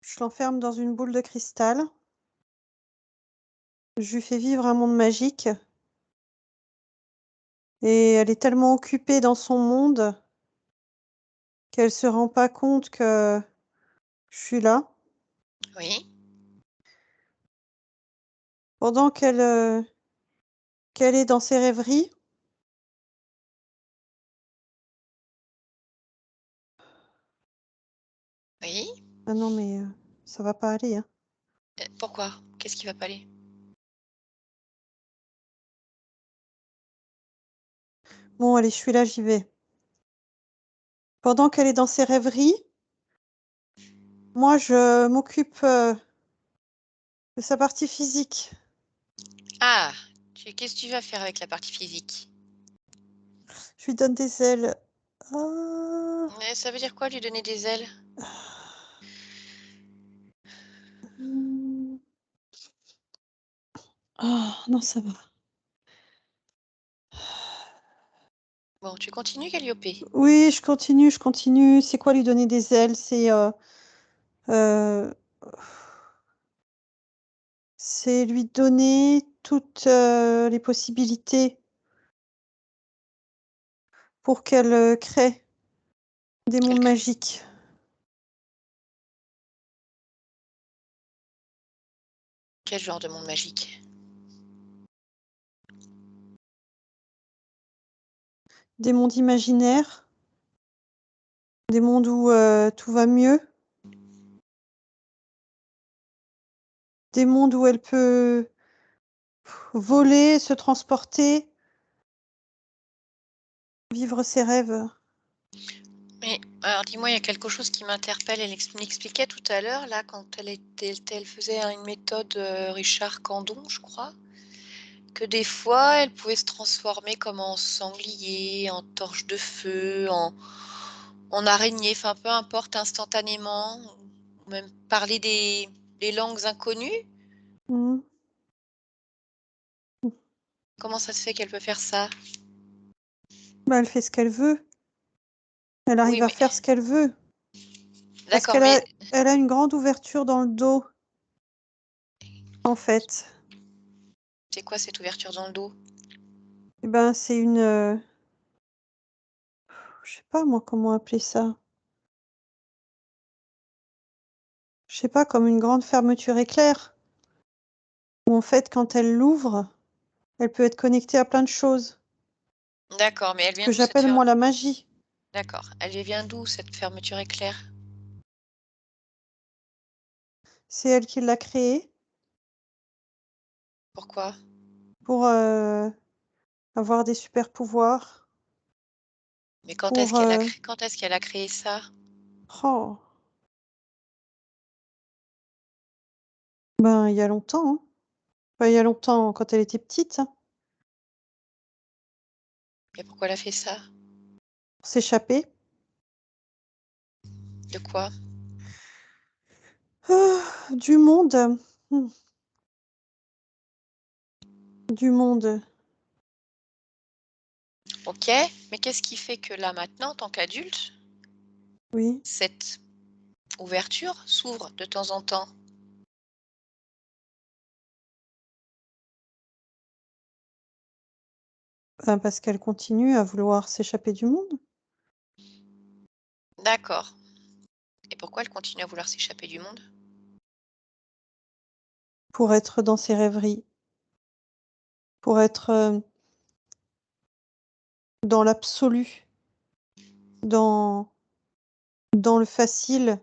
Je l'enferme dans une boule de cristal. Je lui fais vivre un monde magique et elle est tellement occupée dans son monde qu'elle se rend pas compte que je suis là. Oui, Pendant qu'elle est dans ses rêveries, oui. ah non mais, ça va pas aller, hein. Pourquoi? Qu'est-ce qui va pas aller? Bon allez, je suis là, j'y vais. Pendant qu'elle est dans ses rêveries, moi je m'occupe, de sa partie physique. Ah! Qu'est-ce que tu vas faire avec la partie physique? Je lui donne des ailes. Ah! Ça veut dire quoi lui donner des ailes? Mmh. Ah non, ça va. Bon, tu continues Calliope? Oui, je continue, je continue. C'est quoi lui donner des ailes? Heu, c'est lui donner toutes, les possibilités pour qu'elle, crée des mondes Quelque magiques. Quel genre de monde magique? Des mondes imaginaires, des mondes où, tout va mieux, des mondes où elle peut voler, se transporter, vivre ses rêves. Mais alors dis-moi, il y a quelque chose qui m'interpelle. Elle m'expliquait tout à l'heure là quand elle faisait une méthode, Richard Candon, je crois, que des fois elle pouvait se transformer comme en sanglier, en torche de feu, en araignée, enfin peu importe, instantanément, ou même parler des langues inconnues. Mmh. Comment ça se fait qu'elle peut faire ça? Bah, elle fait ce qu'elle veut. Elle Oui, arrive à mais faire ce qu'elle veut parce d'accord, mais elle a une grande ouverture dans le dos, en fait. c'est quoi cette ouverture dans le dos? Et ben, c'est une, je sais pas moi comment appeler ça. Je sais pas, comme une grande fermeture éclair où en fait quand elle l'ouvre, elle peut être connectée à plein de choses. D'accord, mais elle Ce vient que d'où cette j'appelle moi la magie. d'accord, elle vient d'où cette fermeture éclair? C'est elle qui l'a créée Pourquoi? pour, avoir des super pouvoirs, Mais pour, quand est-ce qu'elle a créé ça? oh, ben, il y a longtemps, hein. Enfin, il y a longtemps, quand elle était petite, hein, Et pourquoi elle a fait ça? pour s'échapper. De quoi? Du monde, mmh, du monde. OK, mais qu'est-ce qui fait que là, maintenant, en tant qu'adulte, Oui, cette ouverture s'ouvre de temps en temps? ben, parce qu'elle continue à vouloir s'échapper du monde, D'accord, et pourquoi elle continue à vouloir s'échapper du monde? pour être dans ses rêveries, pour être, dans l'absolu, dans le facile.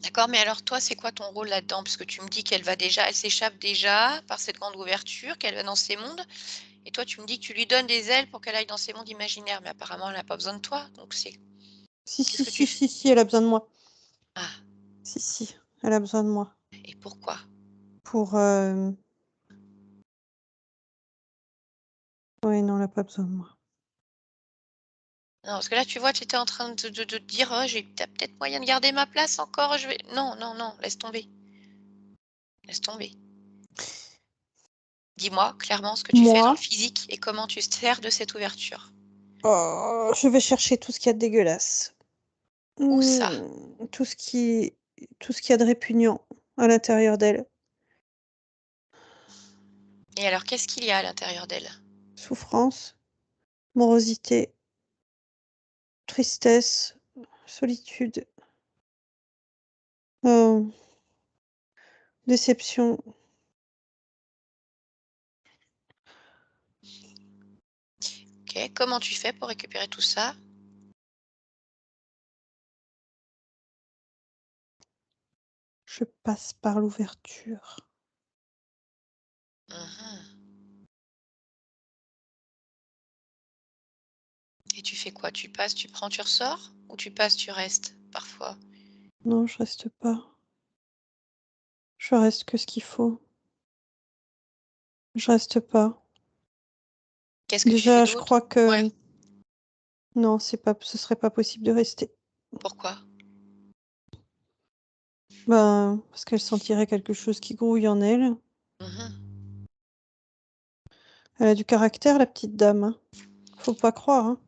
D'accord, mais alors toi, c'est quoi ton rôle là-dedans? Parce que tu me dis qu'elle s'échappe déjà par cette grande ouverture, qu'elle va dans ces mondes Et toi, tu me dis que tu lui donnes des ailes pour qu'elle aille dans ces mondes imaginaires, mais apparemment, elle n'a pas besoin de toi. Donc, c'est Si, qu'est-ce si, que tu si, fais? si, elle a besoin de moi. Ah, Si, si, elle a besoin de moi. et pourquoi? Pour... Oui, non, elle n'a pas besoin de moi. Non, parce que là, tu vois, tu étais en train de te dire: «Oh, j'ai tu peut-être moyen de garder ma place encore, je vais» non, non, non, laisse tomber, laisse tomber. Dis-moi clairement ce que tu fais dans Moi, le physique et comment tu te sers de cette ouverture. je vais chercher tout ce qu'il y a de dégueulasse. Où ça? Tout ce qui y a de répugnant à l'intérieur d'elle. Et alors, qu'est-ce qu'il y a à l'intérieur d'elle? Souffrance, morosité, tristesse, solitude, heu, déception. OK, comment tu fais pour récupérer tout ça? Je passe par l'ouverture. Mmh. Et tu fais quoi? Tu passes, tu prends, tu ressors? Ou tu passes, tu restes parfois? Non, je reste pas. Je reste que ce qu'il faut. Je reste pas. Qu'est-ce que tu fais Déjà, je d'autre? crois Ouais, que non, ce serait pas possible de rester. pourquoi? Ben, parce qu'elle sentirait quelque chose qui grouille en elle. Mmh. Elle a du caractère, la petite dame, hein. Faut pas croire, hein.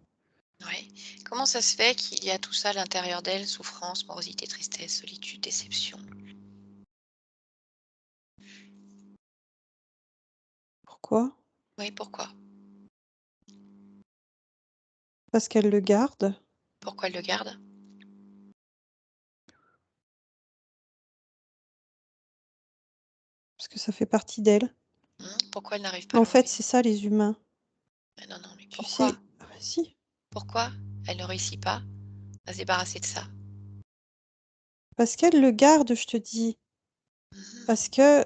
Ouais. Comment ça se fait qu'il y a tout ça à l'intérieur d'elle? Souffrance, morosité, tristesse, solitude, déception? Pourquoi? Oui, pourquoi? Parce qu'elle le garde, Pourquoi elle le garde? parce que ça fait partie d'elle. Pourquoi elle n'arrive pas à En fait, l'enlever? c'est ça les humains. Mais non, non, mais Tu pourquoi? sais ah bah si, Pourquoi elle ne réussit pas à se débarrasser de ça? parce qu'elle le garde, je te dis. Mmh. Parce que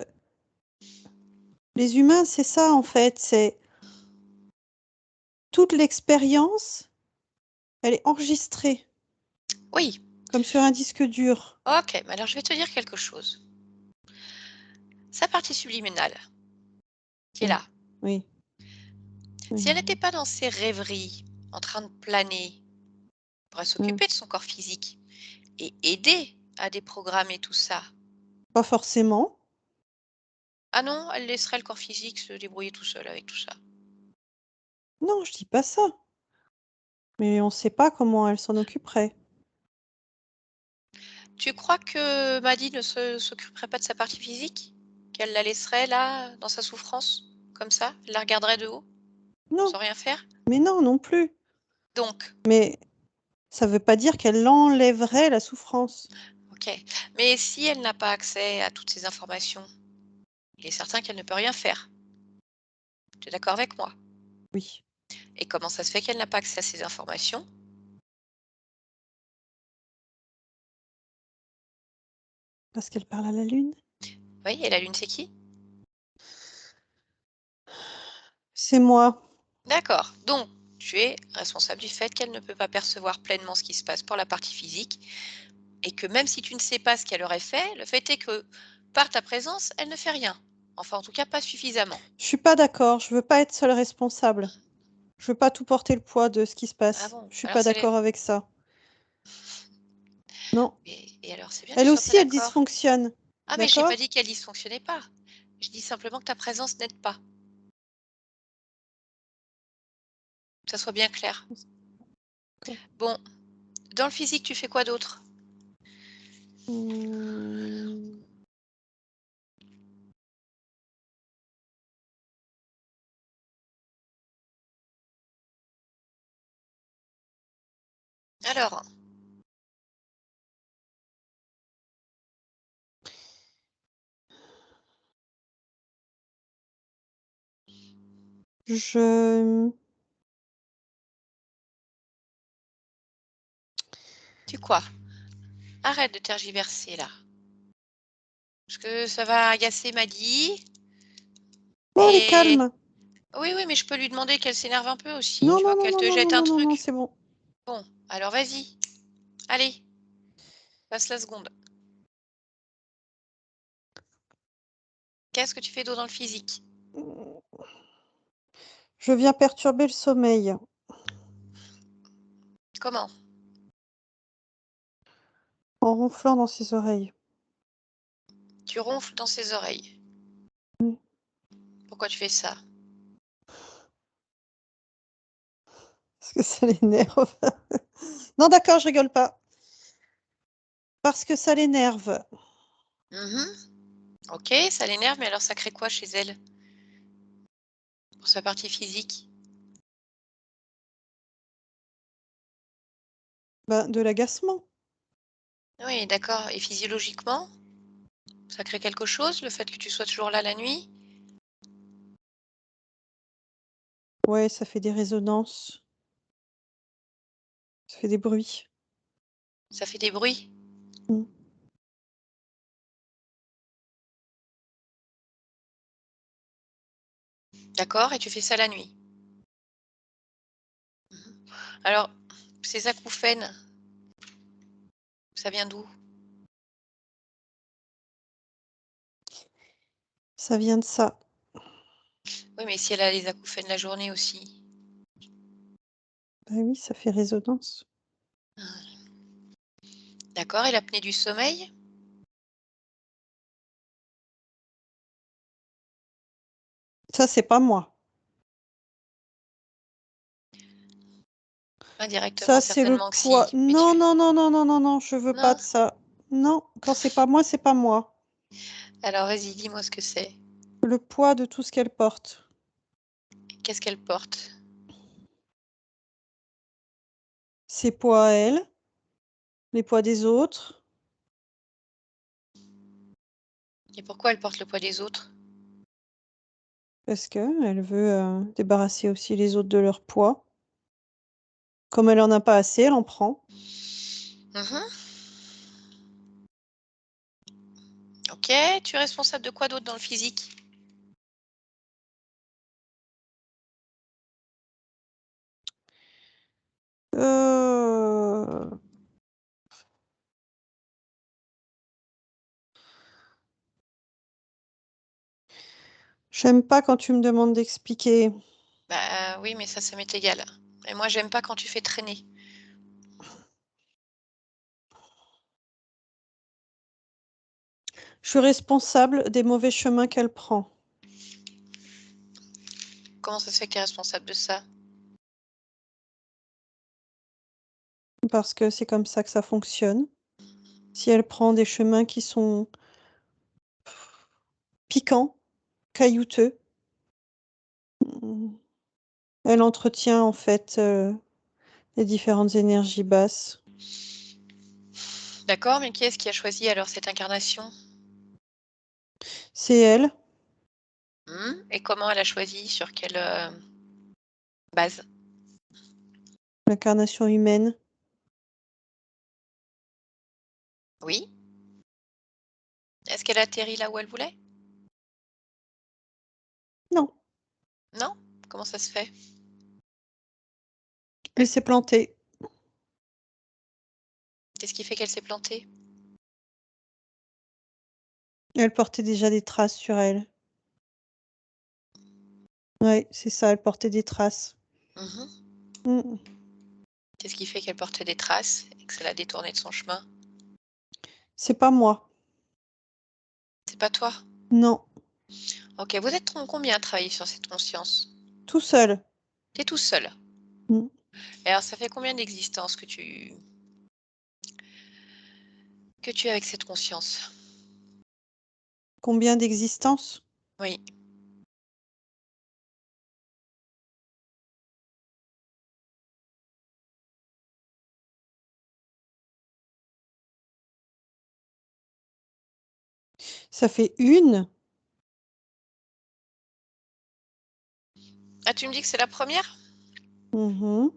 les humains, c'est ça en fait, c'est toute l'expérience, elle est enregistrée, Oui, comme sur un disque dur. OK, mais alors je vais te dire quelque chose. Sa partie subliminale, qui est Mmh. là, Oui, si oui. elle n'était pas dans ses rêveries, en train de planer, elle pourrait Mmh. s'occuper de son corps physique et aider à déprogrammer tout ça. Pas forcément. Ah non, elle laisserait le corps physique se débrouiller tout seul avec tout ça. Non, je dis pas ça, mais on sait pas comment elle s'en occuperait. Tu crois que Maddy ne s'occuperait pas de sa partie physique? Qu'elle la laisserait là, dans sa souffrance, comme ça? Elle la regarderait de haut, Non, sans rien faire? mais non, non plus. Donc, Mais ça veut pas dire qu'elle enlèverait la souffrance. OK. Mais si elle n'a pas accès à toutes ces informations, il est certain qu'elle ne peut rien faire. Tu es d'accord avec moi? Oui, Et comment ça se fait qu'elle n'a pas accès à ces informations? parce qu'elle parle à la lune. Oui, et la Lune, c'est qui? C'est moi. D'accord. Donc, tu es responsable du fait qu'elle ne peut pas percevoir pleinement ce qui se passe pour la partie physique et que même si tu ne sais pas ce qu'elle aurait fait, le fait est que par ta présence, elle ne fait rien. Enfin, en tout cas, pas suffisamment. Je suis pas d'accord, je veux pas être seule responsable. Je veux pas tout porter le poids de ce qui se Ah passe. bon? Je suis Alors pas c'est les... d'accord avec ça. Non. Et alors, c'est bien que tu Elle sois pas aussi, elle d'accord. dysfonctionne. Ah, mais j'ai pas D'accord? dit qu'elle dysfonctionnait pas. Je dis simplement que ta présence n'aide pas. Que ça soit bien clair. D'accord. Bon, dans le physique, tu fais quoi d'autre? Mmh. Alors, Je tu quoi? Arrête de tergiverser là. Parce que ça va agacer Maddy oh, elle est et calme. Oui, oui, mais je peux lui demander qu'elle s'énerve un peu aussi, Non, tu non, vois, non, qu'elle non, te non, jette non, un non, non, non, truc. c'est bon. Bon, alors vas-y. Allez, passe la seconde. Qu'est-ce que tu fais d'autre dans le physique? Je viens perturber le sommeil Comment? en ronflant dans ses oreilles. Tu ronfles dans ses oreilles. Mm. Pourquoi tu fais ça? Parce que ça l'énerve. Non, d'accord, je rigole pas. Parce que ça l'énerve. Mhm. Ok, ça l'énerve, mais alors ça crée quoi chez elle? Pour sa partie physique? Ben, de l'agacement. Oui, d'accord. Et physiologiquement, ça crée quelque chose, le fait que tu sois toujours là la nuit? Ouais, ça fait des résonances. Ça fait des bruits. Ça fait des bruits? Mm. D'accord, et tu fais ça la nuit? Mhm. Alors, ces acouphènes, ça vient d'où? Ça vient de ça. Oui, mais si elle a les acouphènes la journée aussi. Ben oui, ça fait résonance. D'accord, et l'apnée du sommeil? Ça, c'est pas moi. Indirectement, Ça, c'est le certainement que poids. si. Mais Non, tu... non, non, non, non, non, non, je veux pas Non? de ça. Non, quand c'est pas moi, c'est pas moi. Alors vas-y, dis-moi ce que c'est. Le poids de tout ce qu'elle porte. Qu'est-ce qu'elle porte? Ses poids à elle, les poids des autres, Et pourquoi elle porte le poids des autres? parce que elle veut débarrasser aussi les autres de leur poids. Comme elle en a pas assez, elle en prend. Mhm. Ok, tu es responsable de quoi d'autre dans le physique? Euh, J'aime pas quand tu me demandes d'expliquer. Bah oui, mais ça m'est égal. Et moi, j'aime pas quand tu fais traîner. Je suis responsable des mauvais chemins qu'elle prend. Comment ça se fait que tu es responsable de ça? Parce que c'est comme ça que ça fonctionne. Si elle prend des chemins qui sont piquants, caillouteux, mm, elle entretient en fait les différentes énergies basses. D'accord, mais qui est-ce qui a choisi alors cette incarnation? C'est elle, Et comment elle a choisi? Sur quelle base? l'incarnation humaine. Oui. Est-ce qu'elle a atterri là où elle voulait? Non, Non? Comment ça se fait? elle s'est plantée. Qu'est-ce qui fait qu'elle s'est plantée? Elle portait déjà des traces sur elle. Ouais, c'est ça, elle portait des traces. Mhm. Mm. Qu'est-ce qui fait qu'elle portait des traces et que ça l'a détournée de son chemin? C'est pas moi. C'est pas toi? Non, Ok, vous êtes combien à travailler sur cette conscience? tout seul. T'es tout seul. Mm. Et alors, ça fait combien d'existences que tu es avec cette conscience? Combien d'existences? Oui. Ça fait une. Ah, tu me dis que c'est la première? Mhm.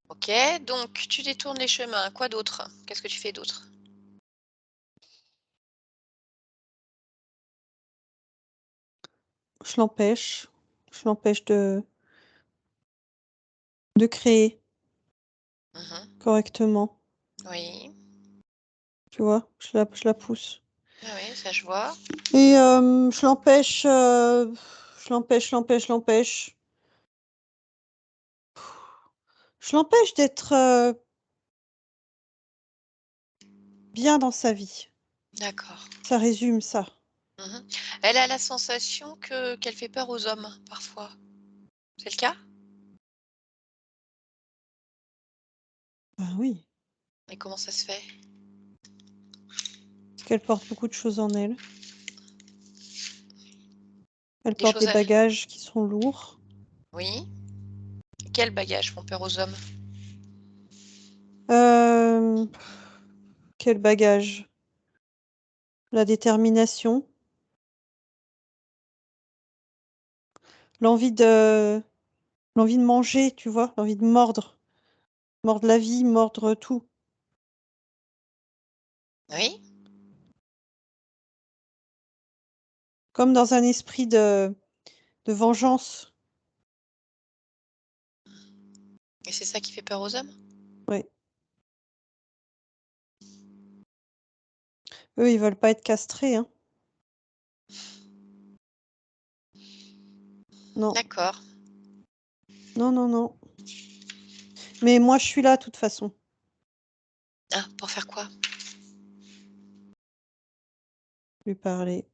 Ok, donc tu détournes les chemins. Quoi d'autre? Qu'est-ce que tu fais d'autre? Je l'empêche. Je l'empêche de créer Mhm. correctement. Oui. Tu vois? Je la pousse. Ah oui, ça je vois. Et je l'empêche, je l'empêche. Je l'empêche d'être bien dans sa vie. D'accord. Ça résume ça. Mhm. Elle a la sensation qu'elle fait peur aux hommes, parfois. C'est le cas? Ben oui, Et comment ça se fait? parce qu'elle porte beaucoup de choses en elle. Elle Des porte choses des à... bagages qui sont lourds. Oui. Quels bagages font peur aux hommes? Euh, quel bagage? La détermination, l'envie de manger, tu vois, l'envie de mordre. Mordre la vie, mordre tout. Oui. Comme dans un esprit de vengeance. Et c'est ça qui fait peur aux hommes? Ouais. Eux, ils veulent pas être castrés, hein. Non, D'accord. non, non, non. Mais moi, je suis là, de toute façon. Ah, pour faire quoi? Lui parler.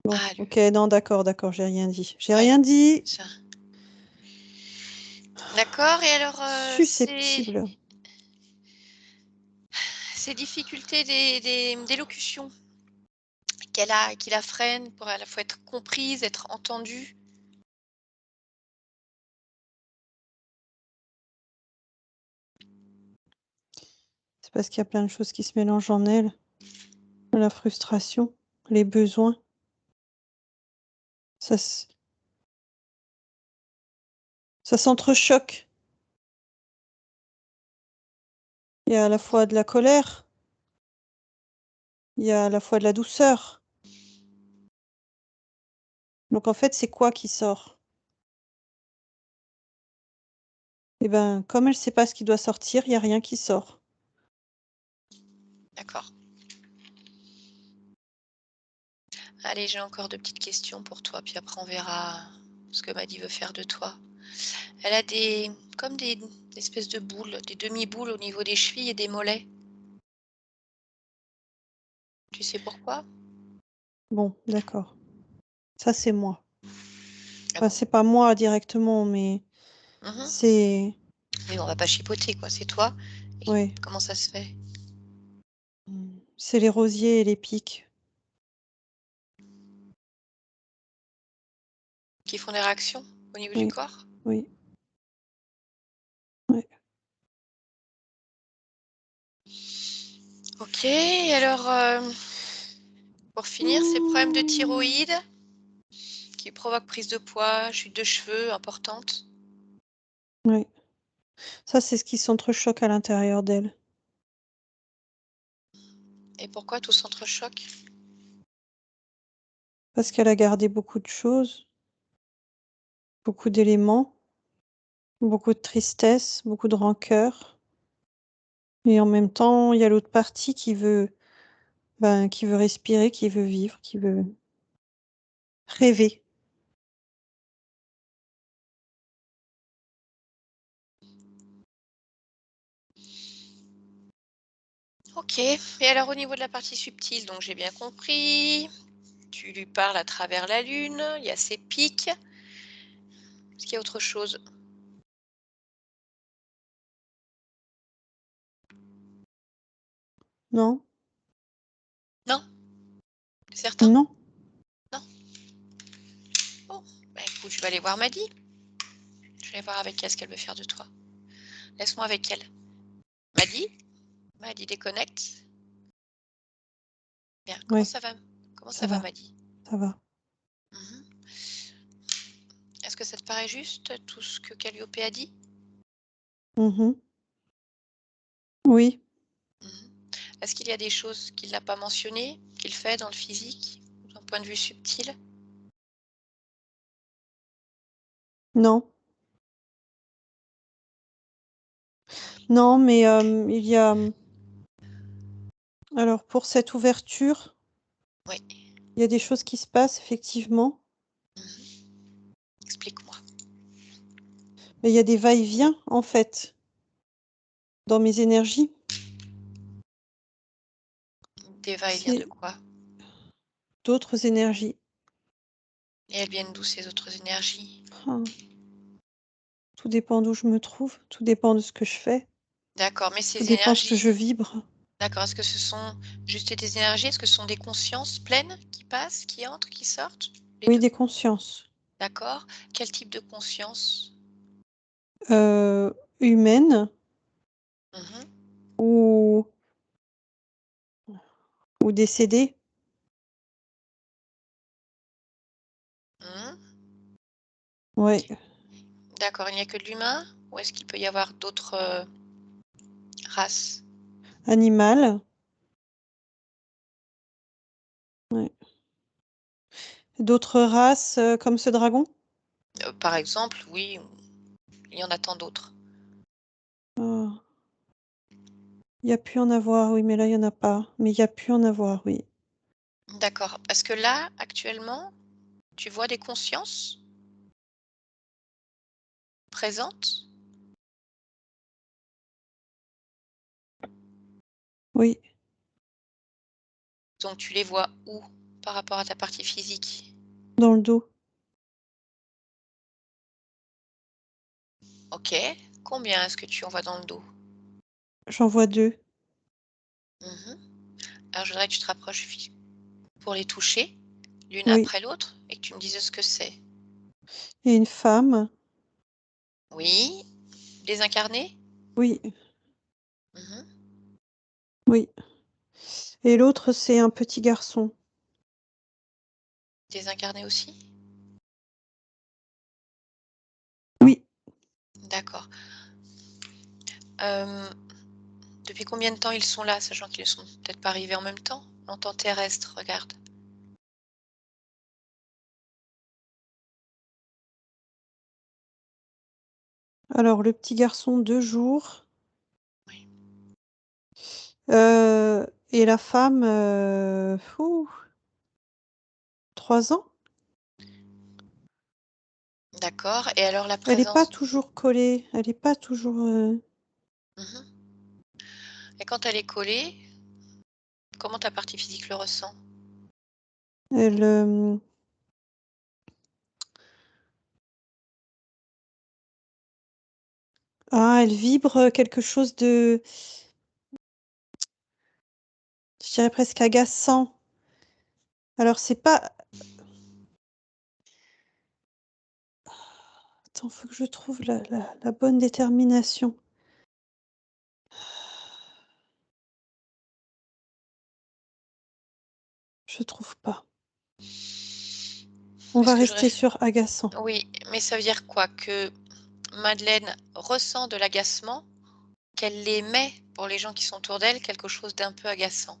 Bon, Ah, ok, non, d'accord, j'ai rien dit. J'ai ouais, rien dit. ça. D'accord, et alors, Susceptible. ces difficultés d'élocution qui la freinent pour à la fois être comprise, être entendue. C'est parce qu'il y a plein de choses qui se mélangent en elle. La frustration, les besoins. Ça, ça s'entrechoque. Il y a à la fois de la colère, il y a à la fois de la douceur. Donc en fait, c'est quoi qui sort? Eh ben, comme elle sait pas ce qui doit sortir, il y a rien qui sort. D'accord. Allez, j'ai encore 2 petites questions pour toi, puis après on verra ce que Maddy veut faire de toi. Elle a comme des espèces de boules, des demi-boules au niveau des chevilles et des mollets. Tu sais pourquoi? Bon, d'accord. Ça, c'est moi. Ah Enfin, bon? c'est pas moi directement, mais Mmh. c'est... Oui, on va pas chipoter quoi, c'est toi. Et Ouais. comment ça se fait? C'est les rosiers et les pics. Qui font des réactions au niveau du Oui, corps? oui, ouais. OK, et alors, pour finir, ces problèmes de thyroïde qui provoquent prise de poids, chute de cheveux importante. Ouais. Ça, c'est ce qui s'entrechoque à l'intérieur d'elle. Et pourquoi tout s'entrechoque? Parce qu'elle a gardé beaucoup de choses, beaucoup d'éléments, beaucoup de tristesse, beaucoup de rancœur. Et en même temps, il y a l'autre partie qui veut respirer, qui veut vivre, qui veut rêver. OK, et alors au niveau de la partie subtile, donc j'ai bien compris, tu lui parles à travers la lune, il y a ses pics. Est-ce qu'il y a autre chose? Non? Non? Tu certain? Non? Non? Bon, bah, écoute, je vais aller voir Maddy. Je vais voir avec elle ce qu'elle veut faire de toi. Laisse-moi avec elle. Maddy? Maddy déconnecte. Bien, comment Oui, ça va? Comment ça ça va, va, Maddy? ça va. Mmh. Est-ce que ça te paraît juste, tout ce que Calliope a dit? Mhm. Oui. Mmh. Est-ce qu'il y a des choses qu'il n'a pas mentionnées, qu'il fait dans le physique? point de vue subtil? Non. Non, mais il y a... Alors, pour cette ouverture, Oui. il y a des choses qui se passent, effectivement. Explique-moi. Mais il y a des va-et-vient, en fait, dans mes énergies. Des va-et-vient de C'est quoi? d'autres énergies. Et elles viennent d'où ces autres énergies? Ah. Tout dépend d'où je me trouve, tout dépend de ce que je fais, D'accord, mais tout ces dépend de ce que je énergies, vibre. d'accord, est-ce que ce sont juste des énergies? Est-ce que ce sont des consciences pleines qui passent, qui entrent, qui sortent? Les Oui, 2. des consciences. D'accord. Quel type de conscience? Humaines Mmh. ou décédées. Mmh. Ouais. D'accord, il n'y a que de l'humain? Ou est-ce qu'il peut y avoir d'autres, races? Animales. Ouais. D'autres races, comme ce dragon? Par exemple, oui, il y en a tant d'autres. Ah. Il y a pu en avoir, oui, mais là, il y en a pas. Mais il y a pu en avoir, oui. D'accord. Est-ce que là, actuellement, tu vois des consciences présentes? Oui, Donc tu les vois où par rapport à ta partie physique? dans le dos. OK. Combien est-ce que tu en vois dans le dos? J'en vois 2. Mmh. Alors je voudrais que tu te rapproches pour les toucher, l'une Oui. après l'autre et que tu me dises ce que c'est. Et une femme. Oui. Désincarné? Oui, Mmh. oui. Et l'autre, c'est un petit garçon. Désincarné aussi? Oui. D'accord. Hem, Depuis combien de temps ils sont là, sachant qu'ils ne sont peut-être pas arrivés en même temps? En temps terrestre, regarde. Alors, le petit garçon, 2 jours. Oui. Et la femme, 3 ans. D'accord et alors la Elle est pas présence toujours collée, elle est pas toujours, mmh et quand elle est collée, comment ta partie physique le ressent? elle, elle vibre, quelque chose de, je dirais presque agaçant. Alors c'est pas, attends, faut que je trouve la bonne détermination. Je trouve pas. On Mais va ce que je rester réf sur agaçant. oui, mais ça veut dire quoi? Que Madeleine ressent de l'agacement, qu'elle émet pour les gens qui sont autour d'elle quelque chose d'un peu agaçant.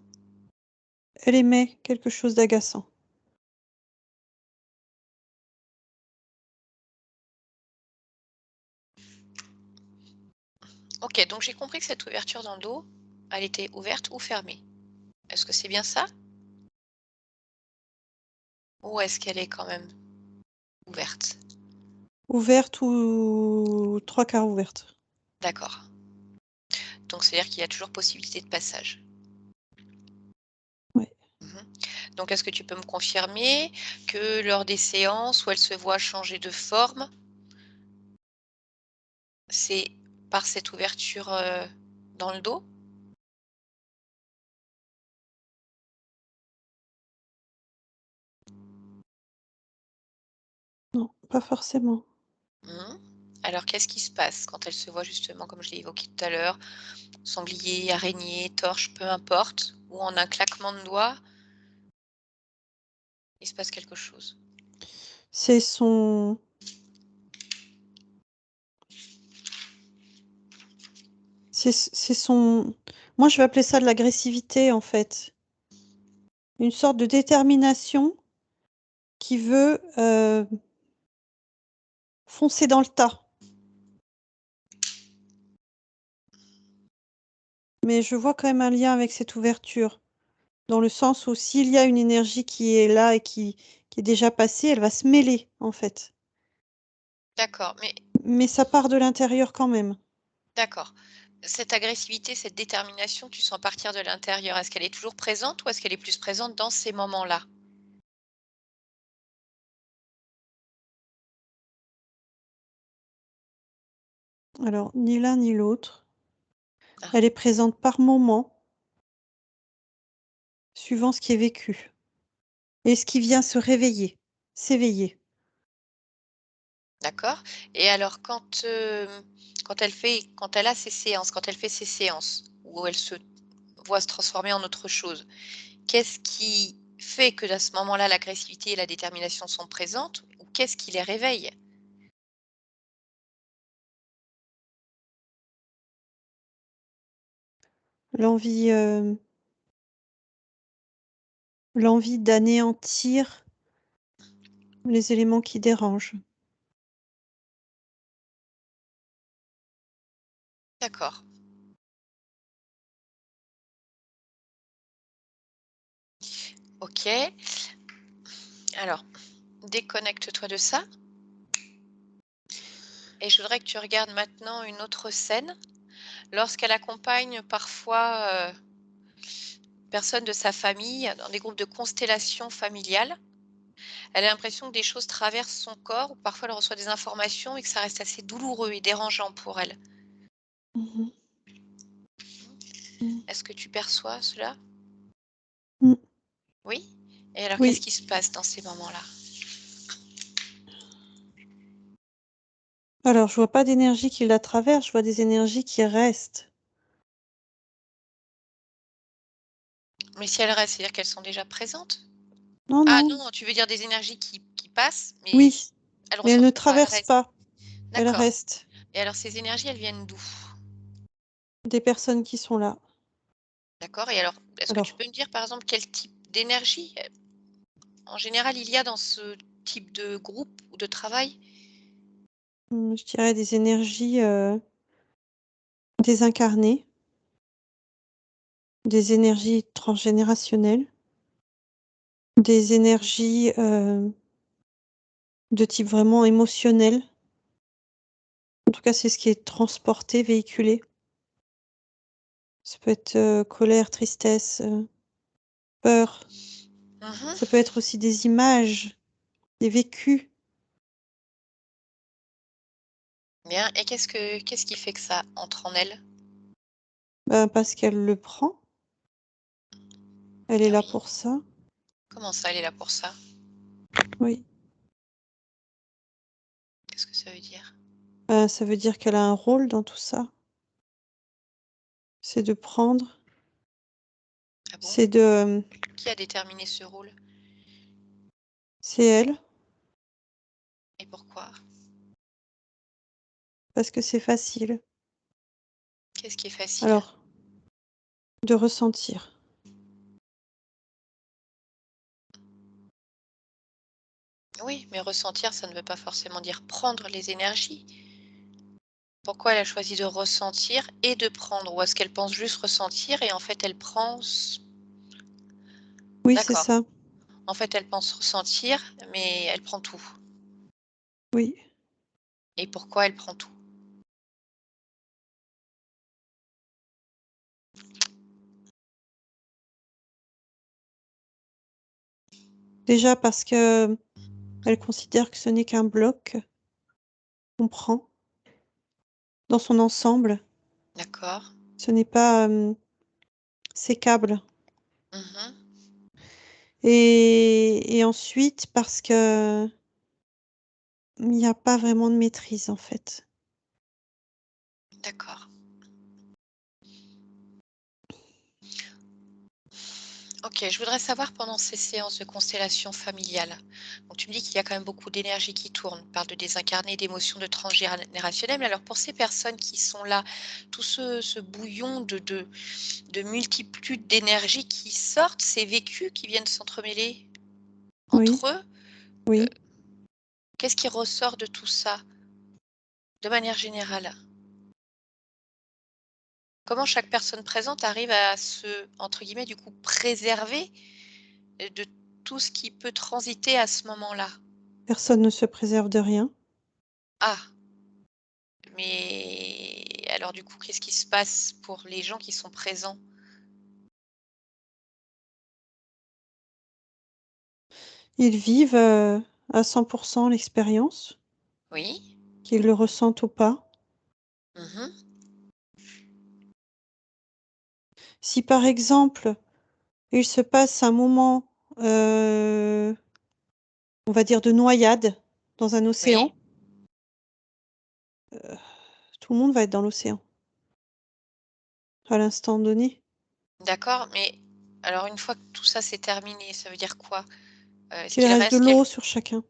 Elle émet quelque chose d'agaçant. OK, donc j'ai compris que cette ouverture dans le dos, elle était ouverte ou fermée. Est-ce que c'est bien ça? Ou est-ce qu'elle est quand même ouverte? Ouverte ou 3/4 ouverte. D'accord. Donc c'est-à-dire qu'il y a toujours possibilité de passage. Ouais. Mmh. Donc est-ce que tu peux me confirmer que lors des séances où elle se voit changer de forme, c'est par cette ouverture, dans le dos? Non, pas forcément. Mmh. Alors qu'est-ce qui se passe quand elle se voit justement, comme je l'ai évoqué tout à l'heure, sanglier, araignée, torche, peu importe, ou en un claquement de doigts, il se passe quelque chose? C'est son c'est son moi je vais appeler ça de l'agressivité en fait. Une sorte de détermination qui veut foncer dans le tas. Mais je vois quand même un lien avec cette ouverture, dans le sens où s'il y a une énergie qui est là et qui est déjà passée, elle va se mêler, en fait. D'accord, Mais ça part de l'intérieur quand même. d'accord. Cette agressivité, cette détermination, tu sens partir de l'intérieur. Est-ce qu'elle est toujours présente ou est-ce qu'elle est plus présente dans ces moments-là? Alors, ni l'un ni l'autre. Ah, Elle est présente par moment, suivant ce qui est vécu et ce qui vient se réveiller, s'éveiller. d'accord. Et alors quand elle a ses séances, quand elle fait ses séances où elle se voit se transformer en autre chose, qu'est-ce qui fait que à ce moment-là, l'agressivité et la détermination sont présentes ou qu'est-ce qui les réveille? L'envie, l'envie d'anéantir les éléments qui dérangent. D'accord. OK. Alors, déconnecte-toi de ça et je voudrais que tu regardes maintenant une autre scène. Lorsqu'elle accompagne parfois, personnes de sa famille dans des groupes de constellation familiale, elle a l'impression que des choses traversent son corps ou parfois elle reçoit des informations et que ça reste assez douloureux et dérangeant pour elle. Mmh. Mmh. Est-ce que tu perçois cela? Mmh. Oui? Et alors qu'est-ce Oui. qui se passe dans ces moments-là? Alors, je vois pas d'énergie qui la traverse, je vois des énergies qui restent. Mais si elles restent, c'est-à-dire qu'elles sont déjà présentes? Non, Ah non, non, tu veux dire des énergies qui passent, mais oui, elles mais elles ne ressortent pas, elles traversent restent. pas, elles D'accord. restent. Et alors ces énergies, elles viennent d'où? Des personnes qui sont là. D'accord et alors, est-ce que tu Alors, peux me dire, par exemple, quel type d'énergie, en général, il y a dans ce type de groupe ou de travail? je dirais des énergies, désincarnées, des énergies transgénérationnelles, des énergies, de type vraiment émotionnel. En tout cas, c'est ce qui est transporté, véhiculé. Ça peut être, colère, tristesse, peur. Mmh. Ça peut être aussi des images, des vécus. Bien et qu'est-ce qui fait que ça entre en elle? Bah, parce qu'elle le prend, elle est Ah là oui? pour ça. Comment ça, elle est là pour ça? Oui, Qu'est-ce que ça veut dire? ça veut dire qu'elle a un rôle dans tout ça. C'est de prendre, Ah bon? c'est de, Qui a déterminé ce rôle? c'est elle, Et pourquoi? parce que c'est facile. Qu'est-ce qui est facile? Alors, de ressentir. Oui, mais ressentir, ça ne veut pas forcément dire prendre les énergies. Pourquoi elle a choisi de ressentir et de prendre? Ou est-ce qu'elle pense juste ressentir et en fait elle prend s Oui, c'est d'accord. ça. En fait, elle pense ressentir, mais elle prend tout. Oui. Et pourquoi elle prend tout? Déjà parce que elle considère que ce n'est qu'un bloc qu'on prend dans son ensemble. D'accord. Ce n'est pas, sécable. Mmh. Et ensuite parce que il n'y a pas vraiment de maîtrise, en fait. D'accord. OK, je voudrais savoir pendant ces séances de constellation familiale, donc tu me dis qu'il y a quand même beaucoup d'énergie qui tourne. On parle de désincarné, d'émotions, de transgénérationnel, mais alors pour ces personnes qui sont là, tout ce bouillon de multitudes d'énergie qui sortent, ces vécus qui viennent s'entremêler Oui. entre eux, Oui. Qu'est-ce qui ressort de tout ça, de manière générale? Comment chaque personne présente arrive à se, entre guillemets, du coup, «préserver» de tout ce qui peut transiter à ce moment-là? Personne ne se préserve de rien. Ah! Mais alors du coup, qu'est-ce qui se passe pour les gens qui sont présents? Ils vivent, à 100 l'expérience, Oui. qu'ils le ressentent ou pas. Mmh. Si par exemple, il se passe un moment, on va dire de noyade dans un Oui. océan, tout le monde va être dans l'océan, à l'instant donné. D'accord, mais alors une fois que tout ça c'est terminé, ça veut dire quoi? Est-ce Qu'il qu'il reste de reste l'eau quelque sur chacun.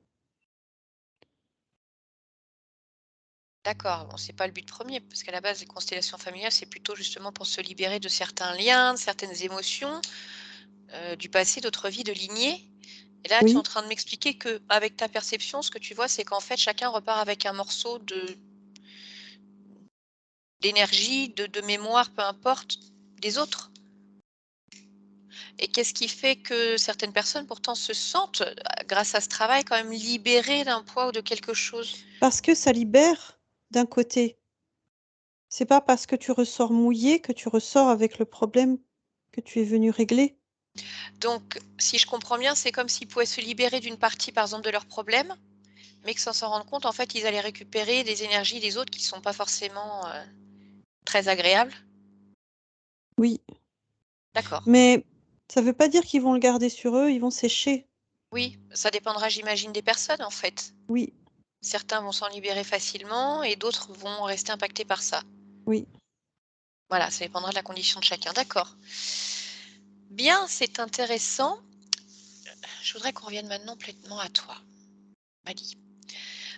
d'accord, bon c'est pas le but premier parce qu'à la base les constellations familiales, c'est plutôt justement pour se libérer de certains liens, de certaines émotions, du passé, d'autres vies, de lignées. Et là, tu es en Oui, train de m'expliquer que avec ta perception, ce que tu vois, c'est qu'en fait chacun repart avec un morceau de d'énergie, de mémoire, peu importe, des autres. Et qu'est-ce qui fait que certaines personnes pourtant se sentent, grâce à ce travail, quand même libérées d'un poids ou de quelque chose? parce que ça libère d'un côté. C'est pas parce que tu ressors mouillé que tu ressors avec le problème que tu es venu régler. Donc, si je comprends bien, c'est comme s'ils pouvaient se libérer d'une partie, par exemple, de leurs problèmes, mais que sans s'en rendre compte, en fait, ils allaient récupérer des énergies des autres qui sont pas forcément, très agréables? Oui, D'accord. mais ça veut pas dire qu'ils vont le garder sur eux, ils vont sécher. Oui, ça dépendra, j'imagine, des personnes, en fait. Oui, Certains vont s'en libérer facilement et d'autres vont rester impactés par ça. oui. Voilà, ça dépendra de la condition de chacun. D'accord. Bien, c'est intéressant. Je voudrais qu'on revienne maintenant pleinement à toi, Mali.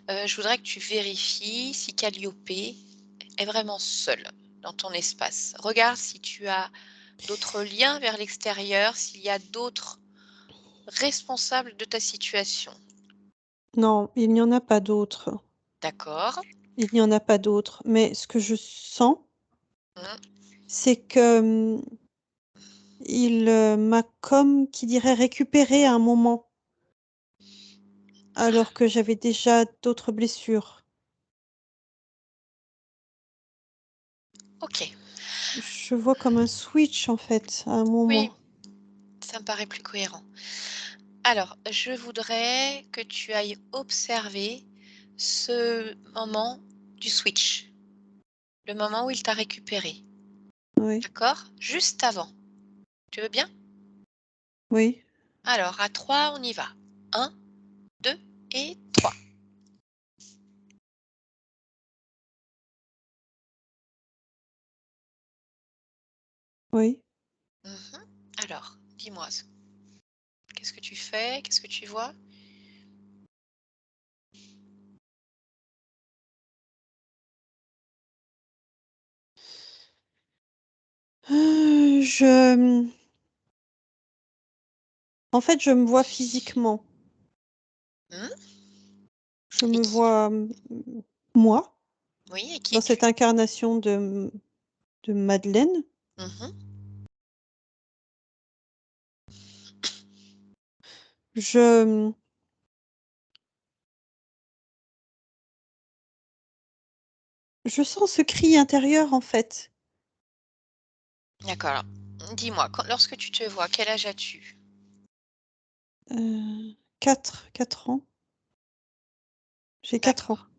Je voudrais que tu vérifies si Calliope est vraiment seule dans ton espace. Regarde si tu as d'autres liens vers l'extérieur, s'il y a d'autres responsables de ta situation. Non, il n'y en a pas d'autres. D'accord. Il n'y en a pas d'autres. Mais ce que je sens, Mmh. c'est que, il, m'a comme qui dirait récupéré à un moment, alors que j'avais déjà d'autres blessures. OK. Je vois comme un switch en fait, à un Oui, moment. ça me paraît plus cohérent. Alors, je voudrais que tu ailles observer ce moment du switch, le moment où il t'a récupéré. Oui, D'accord? Juste avant. Tu veux bien? oui, Alors, à 3, on y va. Un, 2 et 3. oui. Mmh. Alors, dis-moi, qu'est-ce que tu fais? Qu'est-ce que tu vois? Je, en fait, je me vois physiquement. Mmh. Je Et me qui vois, moi, oui, et qui dans cette es-tu? incarnation de Madeleine. Mmh. Je, je sens ce cri intérieur, en fait. D'accord, alors, dis-moi, quand lorsque tu te vois, quel âge as-tu? 4 ans. J'ai 4 ans. D'accord,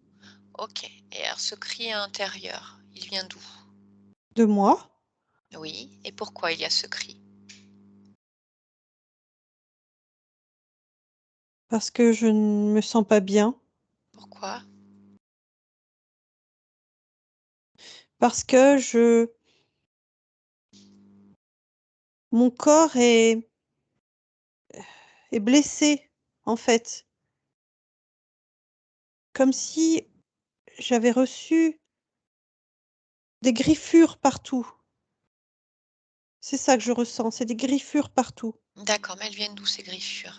OK, et alors ce cri intérieur, il vient d'où? De moi, Oui, et pourquoi il y a ce cri? parce que je ne me sens pas bien, Pourquoi? parce que je mon corps est blessé, en fait. Comme si j'avais reçu des griffures partout. C'est ça que je ressens, c'est des griffures partout. D'accord, mais elles viennent d'où ces griffures?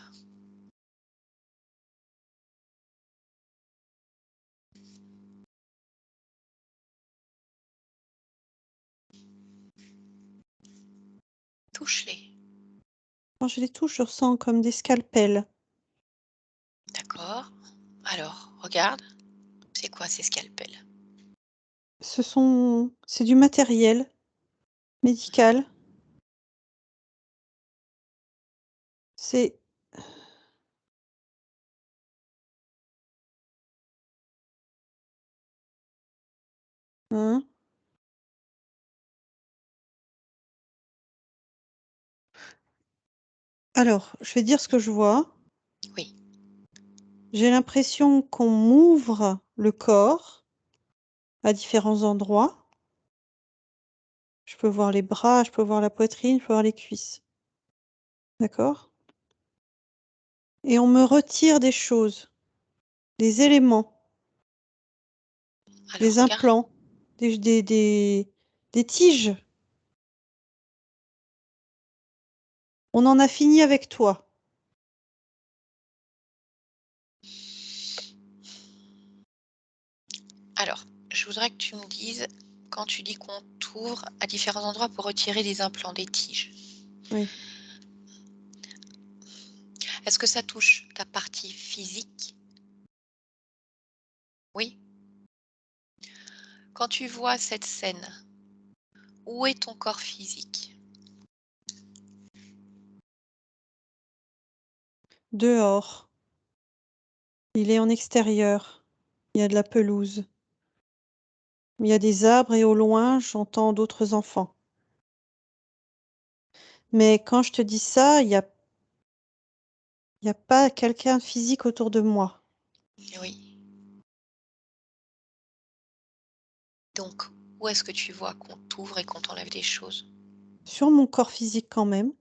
touche-les. Quand je les touche, je ressens comme des scalpels. D'accord. Alors, regarde. C'est quoi ces scalpels? C'est du matériel médical. C'est hein? Alors, je vais dire ce que je vois. Oui. J'ai l'impression qu'on m'ouvre le corps à différents endroits. Je peux voir les bras, je peux voir la poitrine, je peux voir les cuisses. D'accord? Et on me retire des choses, des éléments, Alors, des regarde. implants, des tiges. On en a fini avec toi. Alors, je voudrais que tu me dises, quand tu dis qu'on t'ouvre à différents endroits pour retirer des implants, des tiges, Oui. est-ce que ça touche ta partie physique? Oui. Quand tu vois cette scène, où est ton corps physique? Dehors. Il est en extérieur. Il y a de la pelouse. Il y a des arbres et au loin, j'entends d'autres enfants. Mais quand je te dis ça, il y a pas quelqu'un de physique autour de moi. Oui. Donc, où est-ce que tu vois qu'on t'ouvre et qu'on t'enlève des choses? Sur mon corps physique quand même.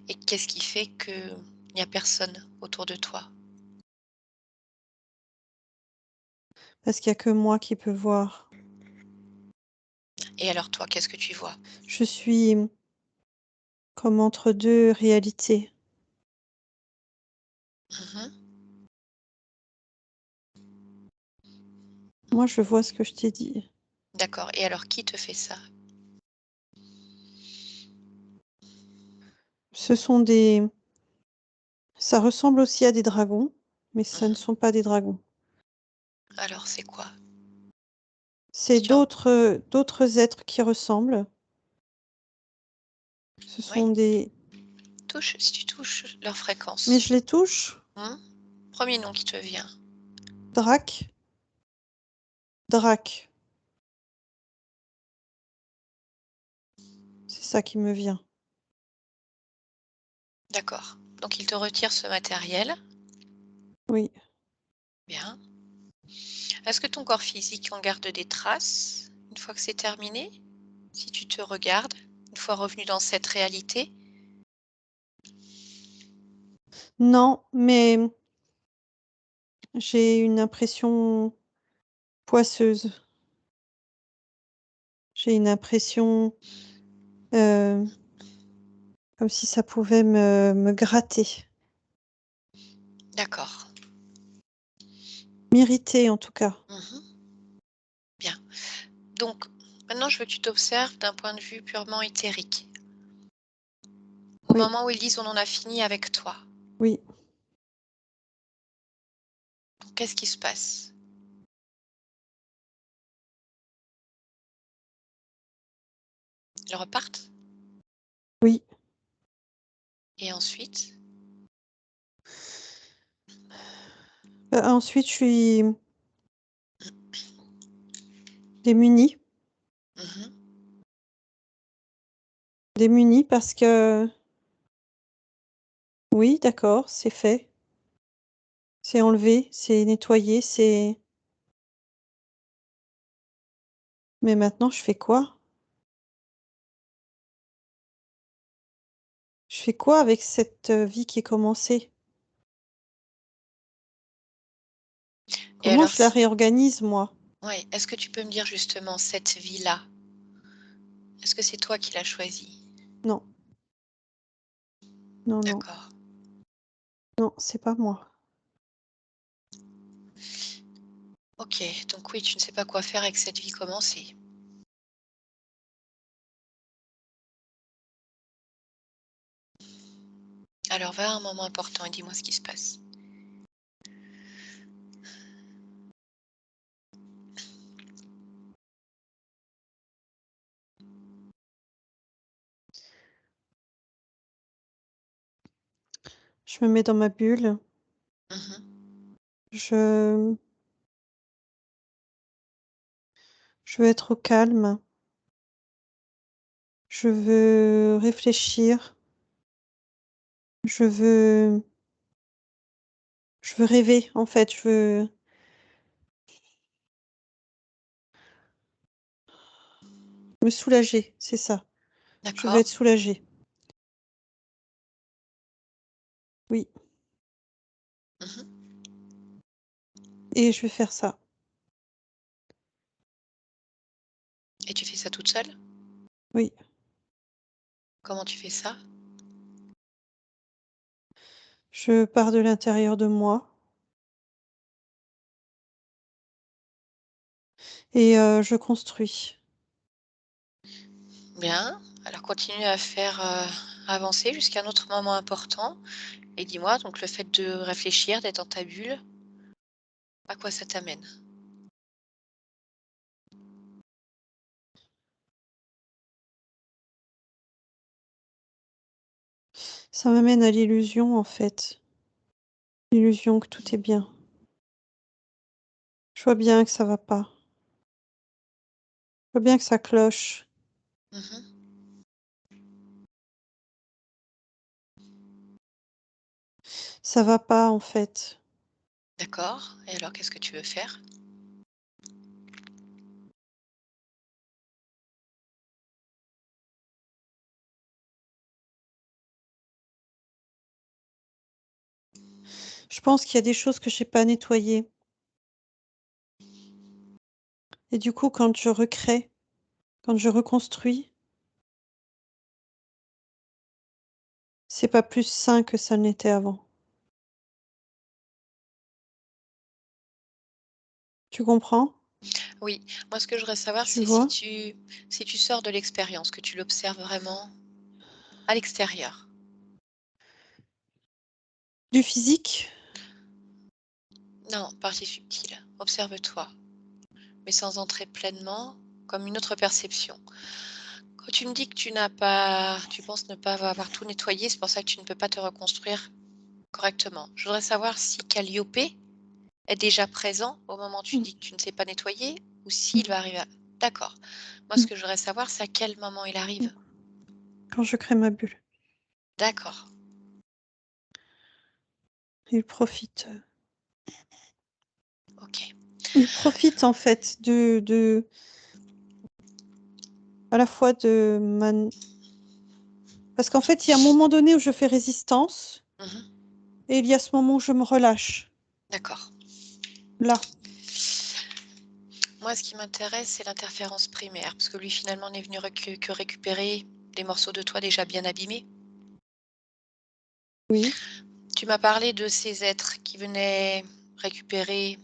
Et qu'est-ce qui fait qu'il n'y a personne autour de toi? Parce qu'il y a que moi qui peux voir. Et alors toi, qu'est-ce que tu vois? Je suis comme entre 2 réalités. Mmh. Moi, je vois ce que je t'ai dit. D'accord, et alors qui te fait ça? Ce sont des Ça ressemble aussi à des dragons, mais ça ne Mmh. sont pas des dragons. Alors c'est quoi? C'est Si tu en d'autres êtres qui ressemblent. Ce sont Oui, des touche, si tu touches leur mais fréquence. je les touche. Mmh? 1er nom qui te vient. Drac, Drac, c'est ça qui me vient. D'accord. Donc il te retire ce matériel. Oui, Bien. Est-ce que ton corps physique en garde des traces une fois que c'est terminé? Si tu te regardes, une fois revenu dans cette réalité? non, mais j'ai une impression poisseuse. J'ai une impression, heu, comme si ça pouvait me gratter, D'accord. m'irriter en tout cas. Mmh. Bien. Donc maintenant je veux que tu t'observes d'un point de vue purement éthérique. Au Oui, moment où ils disent: «On en a fini avec toi», oui. qu'est-ce qui se passe? Ils repartent? Oui. Et ensuite? Ensuite, je suis démunie, Mmh. démunie parce que oui, d'accord, c'est fait, c'est enlevé, c'est nettoyé, mais maintenant je fais quoi? Je fais quoi avec cette, vie qui est commencée? Et Comment alors je la c réorganise moi? Ouais, est-ce que tu peux me dire justement cette vie-là, est-ce que c'est toi qui l'as choisie? Non, non, non, D'accord. non, c'est pas moi. OK, donc oui, tu ne sais pas quoi faire avec cette vie commencée. Alors va à un moment important et dis-moi ce qui se passe. Je me mets dans ma bulle. Mmh. Je je veux être au calme. Je veux réfléchir. Je veux je veux rêver, en fait. Je veux me soulager, c'est ça. Je veux D'accord. être soulagée. Oui, Mmh. et je vais faire ça. Et tu fais ça toute seule? Oui. Comment tu fais ça? Je pars de l'intérieur de moi et je construis. Bien, alors continue à faire, avancer jusqu'à un autre moment important et dis-moi donc le fait de réfléchir, d'être dans ta bulle, à quoi ça t'amène? Ça m'amène à l'illusion, en fait. L'illusion que tout est bien. Je vois bien que ça va pas. Je vois bien que ça cloche. Mmh. Ça va pas, en fait. D'accord, et alors qu'est-ce que tu veux faire? Je pense qu'il y a des choses que j'ai pas nettoyées et du coup, quand je recrée, quand je reconstruis, c'est pas plus sain que ça ne l'était avant. Tu comprends? Oui, moi ce que je voudrais savoir Tu c'est si vois? tu sors de l'expérience, que tu l'observes vraiment à l'extérieur. Du physique? Non, partie subtile, observe-toi, mais sans entrer pleinement, comme une autre perception. Quand tu me dis que tu penses ne pas avoir tout nettoyé, c'est pour ça que tu ne peux pas te reconstruire correctement. Je voudrais savoir si Calliope est déjà présent au moment où tu Mmh, dis que tu ne sais pas nettoyer ou mmh, s'il va arriver à d'accord. Moi, ce mmh, que je voudrais savoir, c'est à quel moment il mmh. arrive. Quand je crée ma bulle. D'accord, Il profite, OK. il profite en fait de à la fois de ma parce qu'en fait, il y a un moment donné où je fais résistance Mmh. et il y a ce moment où je me relâche. D'accord. Là. Moi, ce qui m'intéresse, c'est l'interférence primaire, parce que lui, finalement, n'est venu que récupérer des morceaux de toi déjà bien abîmés. Oui, Tu m'as parlé de ces êtres qui venaient récupérer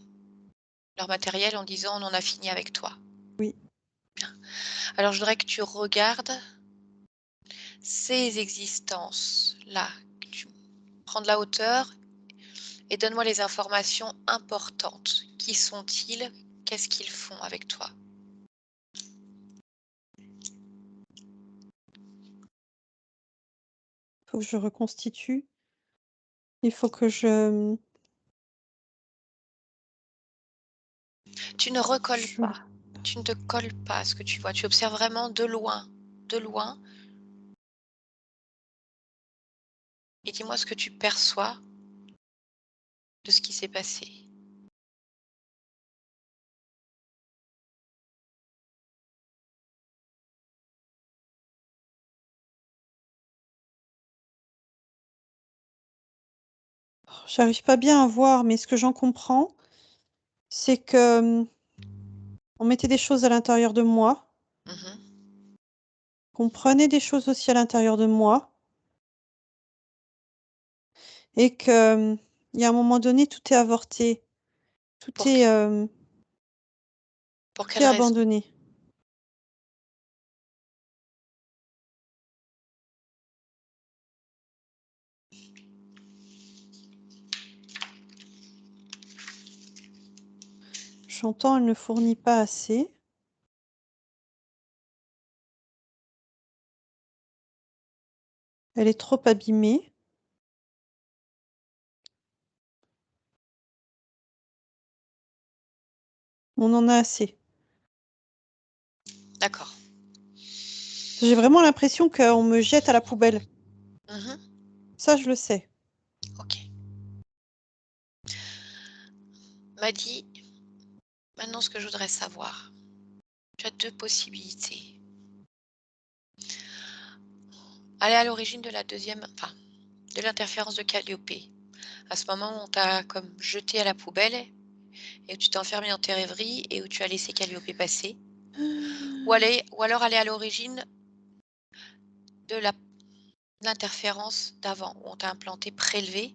leur matériel en disant: «On en a fini avec toi». oui. Alors je voudrais que tu regardes ces existences-là, que tu prends de la hauteur et donne-moi les informations importantes. Qui sont-ils? Qu'est-ce qu'ils font avec toi? Faut que je reconstitue. Il faut que je, Tu ne recolles je pas, tu ne te colles pas à ce que tu vois, tu observes vraiment de loin et dis-moi ce que tu perçois de ce qui s'est passé. j'arrive pas bien à voir, mais ce que j'en comprends, c'est que, on mettait des choses à l'intérieur de moi, Mmh. qu'on prenait des choses aussi à l'intérieur de moi et que, il y a un moment donné, tout est avorté, tout Pour est, q hem, pour tout est quelle raison? abandonné. J'entends, elle ne fournit pas assez. Elle est trop abîmée. On en a assez. D'accord. J'ai vraiment l'impression qu'on me jette à la poubelle. Mhm. Ça, je le sais. Ok. Maddy, maintenant ce que je voudrais savoir, tu as deux possibilités. Aller à l'origine de la deuxième, enfin, de l'interférence de Calliope. À ce moment où on t'a comme jeté à la poubelle et où tu t'es enfermé dans tes rêveries et où tu as laissé Calliope passer. Ou alors aller à l'origine de l'interférence d'avant, où on t'a implanté prélevé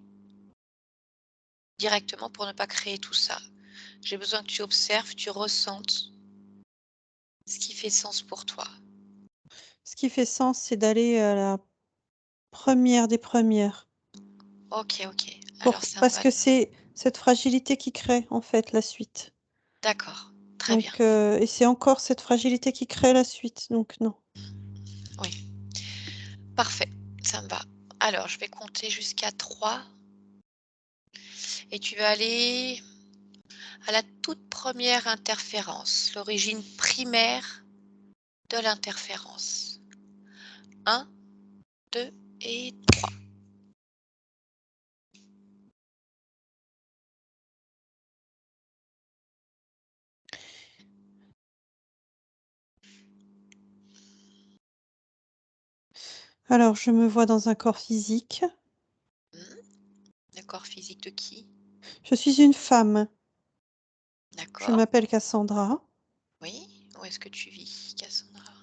directement pour ne pas créer tout ça. J'ai besoin que tu observes, tu ressentes ce qui fait sens pour toi. Ce qui fait sens, c'est d'aller à la première des premières. Ok, ok. Alors ça me Parce va. que c'est cette fragilité qui crée, en fait, la suite. D'accord, très bien. Donc, et c'est encore cette fragilité qui crée la suite. Donc, non. Oui, parfait, ça me va. Alors, je vais compter jusqu'à 3 et tu vas aller à la toute première interférence, l'origine primaire de l'interférence. 1, 2 et 3. Alors, je me vois dans un corps physique. Le corps physique de qui? Je suis une femme. Je D'accord. m'appelle Cassandra. Oui. Où est-ce que tu vis, Cassandra?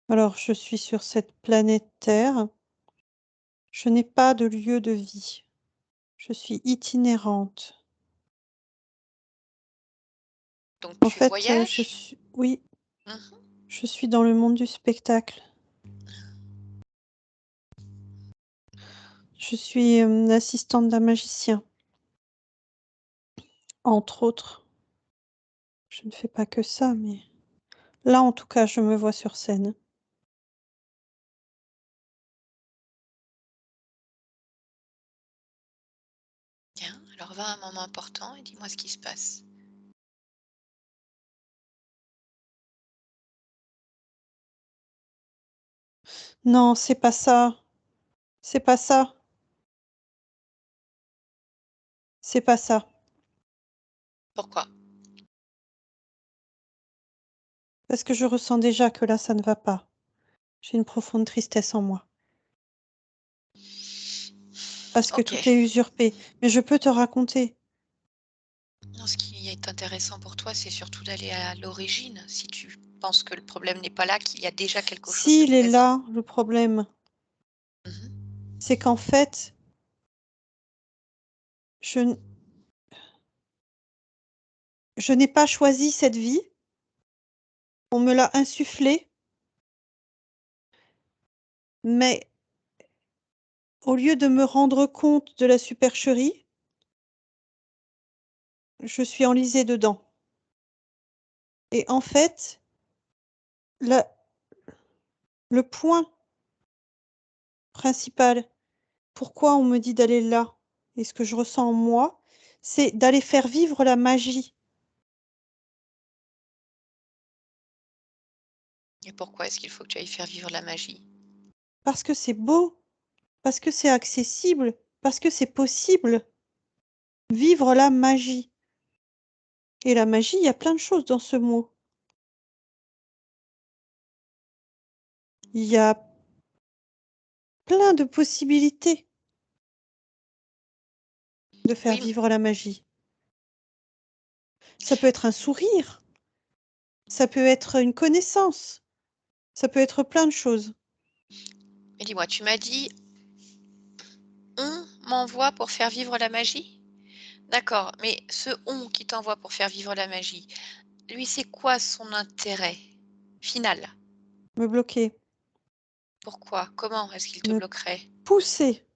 Alors, je suis sur cette planète Terre. Je n'ai pas de lieu de vie. Je suis itinérante. Donc En tu fait, je voyages? suis... Oui, Mhm. je suis dans le monde du spectacle. Je suis l'assistante d'un magicien, entre autres. Je ne fais pas que ça, mais là, en tout cas, je me vois sur scène. Bien. Alors va à un moment important et dis-moi ce qui se passe. Non, c'est pas ça. C'est pas ça. C'est pas ça. Pourquoi? Parce que je ressens déjà que là, ça ne va pas. J'ai une profonde tristesse en moi. Parce que Ok. tout est usurpé. Mais je peux te raconter. Non, ce qui est intéressant pour toi, c'est surtout d'aller à l'origine. Si tu penses que le problème n'est pas là, qu'il y a déjà quelque chose de S'il est présent. là, le problème, Mhm. c'est qu'en fait, je, n- je n'ai pas choisi cette vie. On me l'a insufflée. Mais au lieu de me rendre compte de la supercherie, je suis enlisée dedans. Et en fait, la- le point principal, pourquoi on me dit d'aller là, et ce que je ressens en moi, c'est d'aller faire vivre la magie. Et pourquoi est-ce qu'il faut que tu ailles faire vivre la magie? Parce que c'est beau, parce que c'est accessible, parce que c'est possible. Vivre la magie. Et la magie, il y a plein de choses dans ce mot. Il y a plein de possibilités de faire Oui, vivre la magie. Ça peut être un sourire, ça peut être une connaissance, ça peut être plein de choses. mais dis-moi, tu m'as dit, on m'envoie pour faire vivre la magie? D'accord, mais ce on qui t'envoie pour faire vivre la magie, lui, c'est quoi son intérêt final? Me bloquer, Pourquoi? Comment est-ce qu'il te me bloquerait? pousser,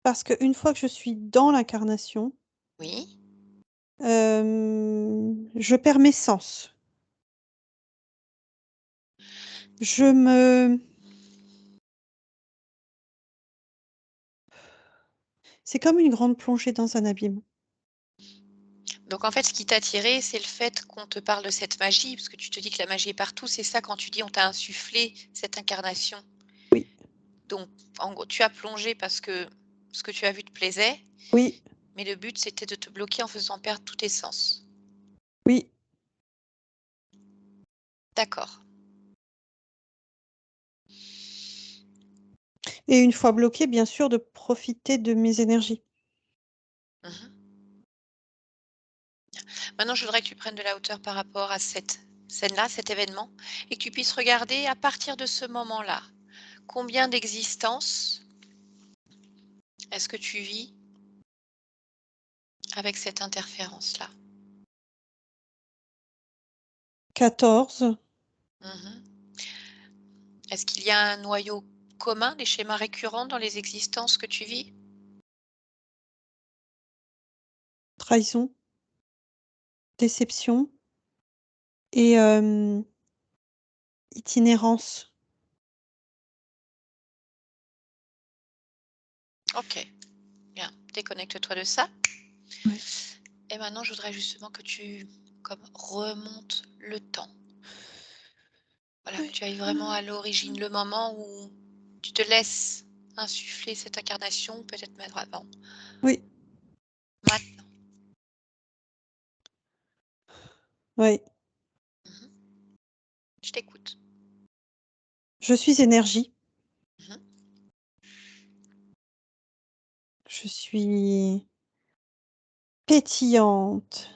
Parce qu'une fois que je suis dans l'incarnation, Oui. je perds mes sens. Je me C'est comme une grande plongée dans un abîme. Donc en fait, ce qui t'a attiré, c'est le fait qu'on te parle de cette magie, parce que tu te dis que la magie est partout, c'est ça quand tu dis: «On t'a insufflé cette incarnation». Oui, Donc en gros, tu as plongé parce que ce que tu as vu te plaisait, oui, mais le but, c'était de te bloquer en faisant perdre tous tes sens. oui. D'accord. Et une fois bloquée, bien sûr, de profiter de mes énergies. Mmh. Maintenant, je voudrais que tu prennes de la hauteur par rapport à cette scène-là, cet événement, et que tu puisses regarder à partir de ce moment-là, combien d'existences est-ce que tu vis avec cette interférence-là? 14, Mmh. Est-ce qu'il y a un noyau commun, des schémas récurrents dans les existences que tu vis? trahison, déception et itinérance. OK, bien, déconnecte-toi de ça. Ouais. Et maintenant, je voudrais justement que tu comme remontes le temps. Voilà, que Ouais. tu ailles vraiment à l'origine, le moment où tu te laisses insuffler cette incarnation, peut-être même avant. Oui, Maintenant. oui. Mmh. Je t'écoute. Je suis énergie. Mmh. Je suis pétillante,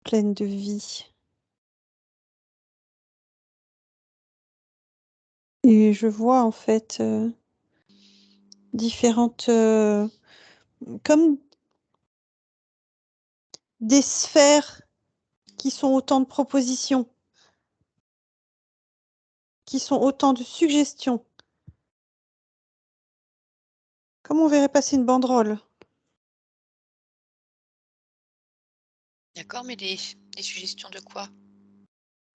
pleine de vie. Et je vois en fait, différentes, comme des sphères qui sont autant de propositions, qui sont autant de suggestions. Comme on verrait passer une banderole D'accord, mais des suggestions de quoi?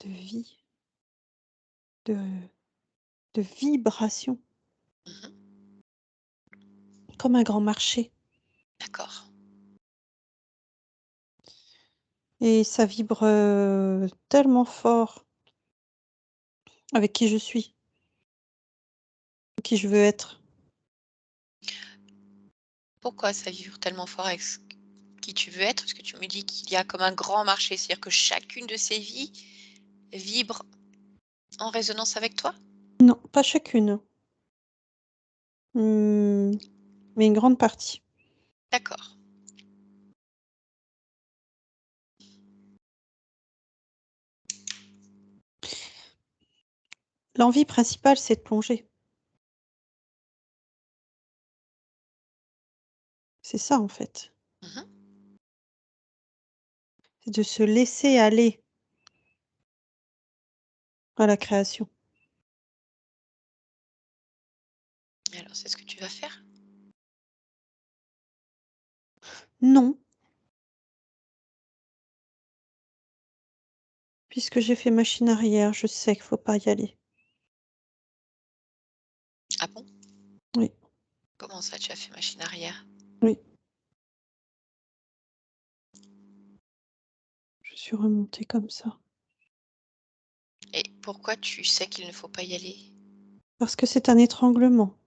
de vie, de de vibration, Mmh. comme un grand marché. D'accord. Et ça vibre, tellement fort avec qui je suis, qui je veux être. Pourquoi ça vibre tellement fort avec ce qui tu veux être? Parce que tu me dis qu'il y a comme un grand marché, c'est-à-dire que chacune de ces vies vibre en résonance avec toi? Non, pas chacune, mmh, mais une grande partie. D'accord. L'envie principale, c'est de plonger. C'est ça, en fait. Mmh. C'est de se laisser aller à la création. Et alors, c'est ce que tu vas faire? Non, puisque j'ai fait machine arrière, je sais qu'il faut pas y aller. Ah bon? Oui, Comment ça, tu as fait machine arrière? oui, je suis remontée comme ça. Et pourquoi tu sais qu'il ne faut pas y aller? Parce que c'est un étranglement.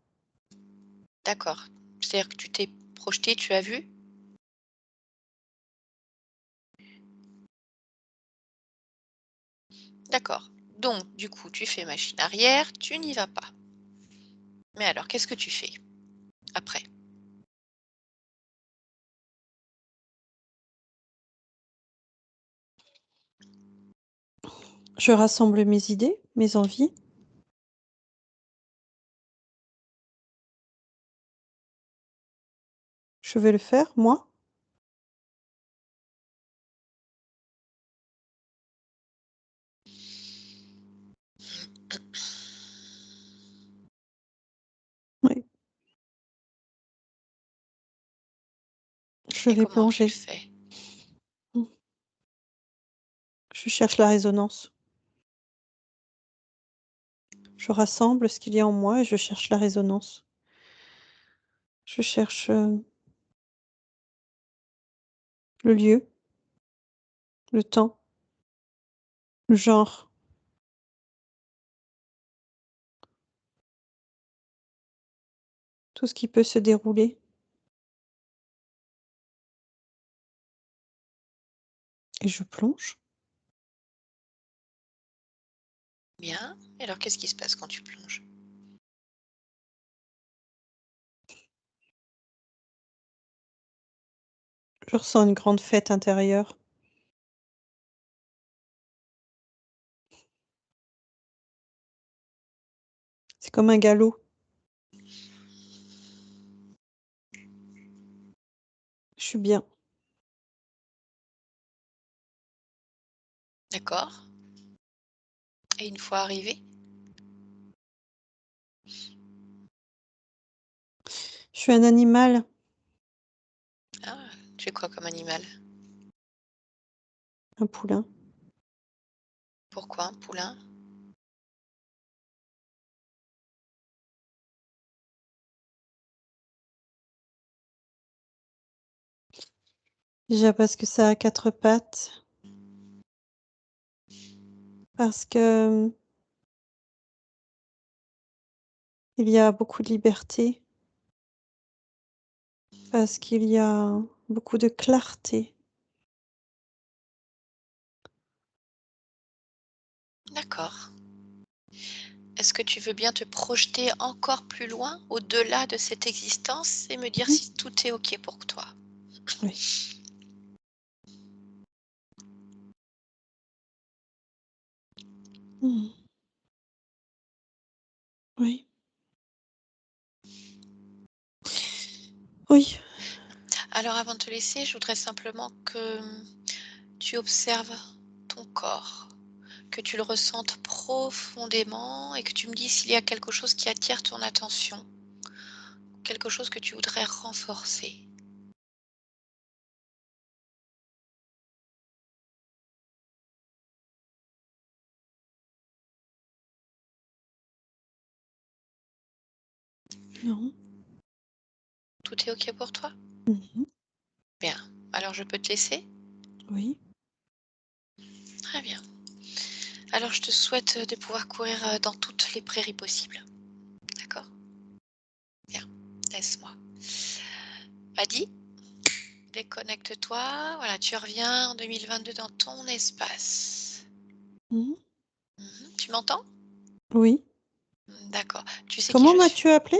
D'accord. C'est-à-dire que tu t'es projeté, tu as vu? D'accord. Donc, du coup, tu fais machine arrière, tu n'y vas pas. Mais alors, qu'est-ce que tu fais après? Je rassemble mes idées, mes envies. Je vais le faire, moi. Oui. Je Et vais comment tu le plonger. fais? Je cherche la résonance. Je rassemble ce qu'il y a en moi et je cherche la résonance. Je cherche, le lieu, le temps, le genre. Tout ce qui peut se dérouler et je plonge. Bien. Et alors, qu'est-ce qui se passe quand tu plonges? Je ressens une grande fête intérieure. C'est comme un galop. Je suis bien. D'accord. Et une fois arrivé? Je suis un animal, Ah, tu es quoi comme animal? un poulain. Pourquoi un poulain? Déjà parce que ça a 4 pattes, parce que, il y a beaucoup de liberté, parce qu'il y a beaucoup de clarté. D'accord. Est-ce que tu veux bien te projeter encore plus loin, au-delà de cette existence et me dire Mmh, si tout est OK pour toi? oui. Mmh. Oui. Oui. Alors avant de te laisser, je voudrais simplement que tu observes ton corps, que tu le ressentes profondément et que tu me dises s'il y a quelque chose qui attire ton attention, quelque chose que tu voudrais renforcer. Non. Tout est OK pour toi? Mmh. Bien. Alors je peux te laisser? Oui. Très bien. Alors je te souhaite de pouvoir courir dans toutes les prairies possibles. D'accord? Bien. Laisse-moi. Adi, déconnecte-toi. Voilà, tu reviens en 2022 dans ton espace. Mmh. Tu m'entends? Oui. D'accord. Tu sais qui Comment je suis? m'as-tu appelé?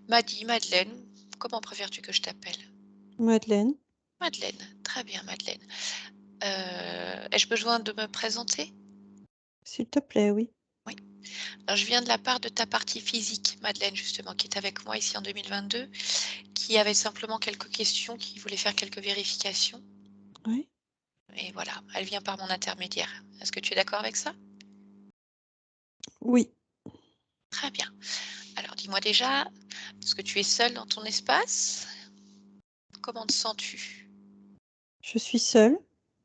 Madi, Madeleine. Comment préfères-tu que je t'appelle? Madeleine. Madeleine. Très bien, Madeleine. Ai-je besoin de me présenter? S'il te plaît, oui. Oui. Alors, je viens de la part de ta partie physique, Madeleine, justement, qui est avec moi ici en 2022, qui avait simplement quelques questions, qui voulait faire quelques vérifications. Oui. Et voilà, elle vient par mon intermédiaire. Est-ce que tu es d'accord avec ça? Oui. Très bien. Alors, dis-moi déjà, est-ce que tu es seule dans ton espace? Comment te sens-tu? Je suis seule?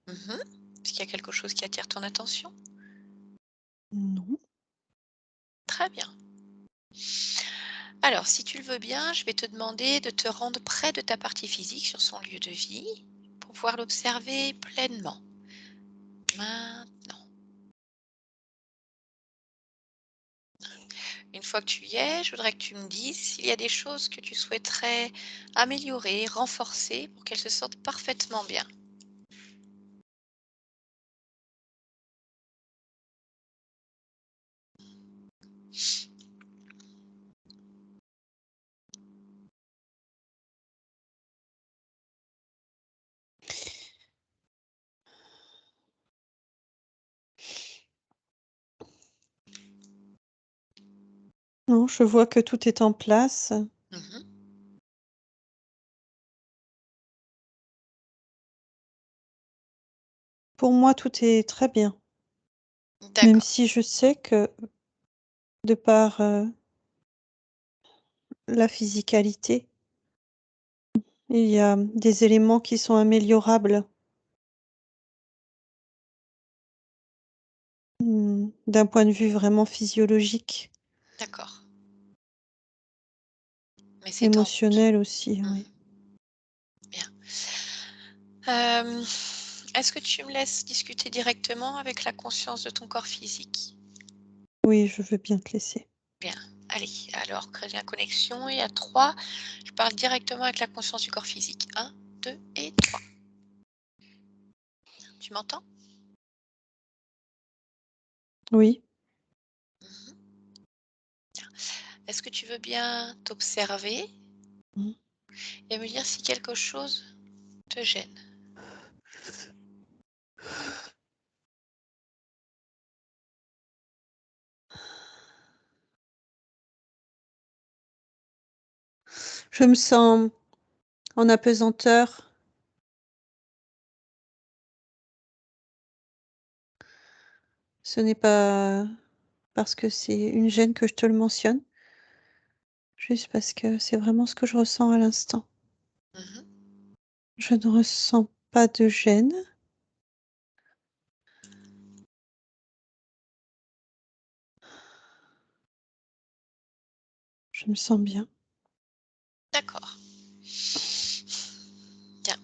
Mhm. Est-ce qu'il y a quelque chose qui attire ton attention? Non. Très bien. Alors, si tu le veux bien, je vais te demander de te rendre près de ta partie physique sur son lieu de vie pour pouvoir l'observer pleinement. Maintenant, une fois que tu y es, je voudrais que tu me dises s'il y a des choses que tu souhaiterais améliorer, renforcer pour qu'elle se sente parfaitement bien. Non, je vois que tout est en place. Mhm. Pour moi, tout est très bien. Même D'accord. si je sais que de par, la physicalité, Il y a des éléments qui sont améliorables. D'un point de vue vraiment physiologique, D'accord. Mais c'est en route. émotionnel aussi, Mmh. oui. Bien. Est-ce que tu me laisses discuter directement avec la conscience de ton corps physique? Oui, je veux bien te laisser. Bien. Allez, alors crée la connexion et à 3, je parle directement avec la conscience du corps physique. 1, 2 et 3. Tu m'entends? Oui, Mmh. Bien. Est-ce que tu veux bien t'observer Mmh. et me dire si quelque chose te gêne? Je me sens en apesanteur. Ce n'est pas parce que c'est une gêne que je te le mentionne, juste parce que c'est vraiment ce que je ressens à l'instant. Mmh. Je ne ressens pas de gêne. Je me sens bien. D'accord. Bien.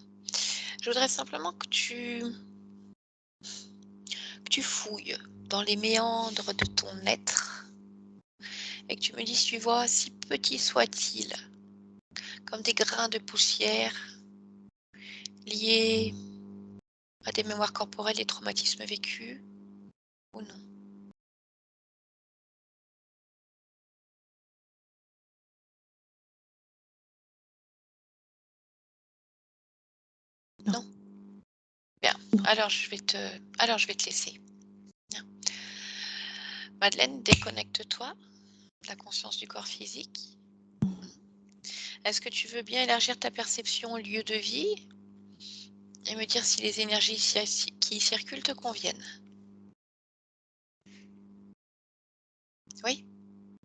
Je voudrais simplement que tu fouilles dans les méandres de ton être et que tu me dises, tu vois, si petit soit-il, comme des grains de poussière liés à des mémoires corporelles, des traumatismes vécus ou non. Non. Non? Bien. Non. Alors je vais te laisser. Bien. Madeleine, déconnecte-toi de la conscience du corps physique. Est-ce que tu veux bien élargir ta perception au lieu de vie et me dire si les énergies qui y circulent te conviennent? Oui?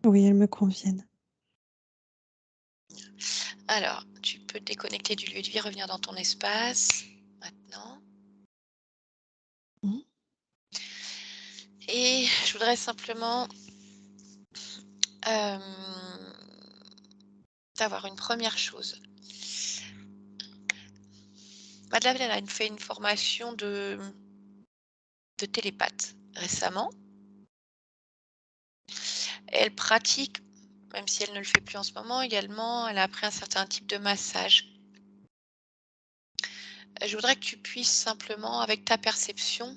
Oui, elles me conviennent. Alors, tu peux te déconnecter du lieu de vie, revenir dans ton espace, maintenant. Mmh. Et je voudrais simplement euh, t'avoir une première chose. Madeleine, elle a fait une formation de télépathe récemment. Elle pratique, même si elle ne le fait plus en ce moment, également, elle a appris un certain type de massage. Je voudrais que tu puisses simplement, avec ta perception,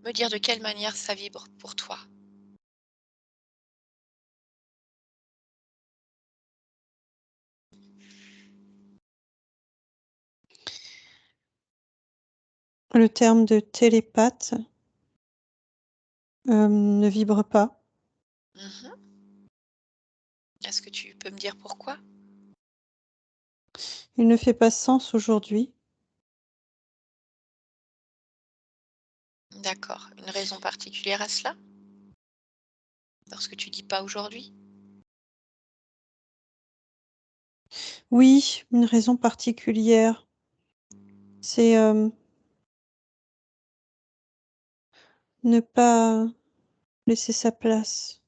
me dire de quelle manière ça vibre pour toi. Le terme de télépathe, ne vibre pas. Mhm. Est-ce que tu peux me dire pourquoi? Il ne fait pas sens aujourd'hui. D'accord. Une raison particulière à cela? Parce que tu dis pas aujourd'hui? Oui, une raison particulière. C'est, ne pas laisser sa place.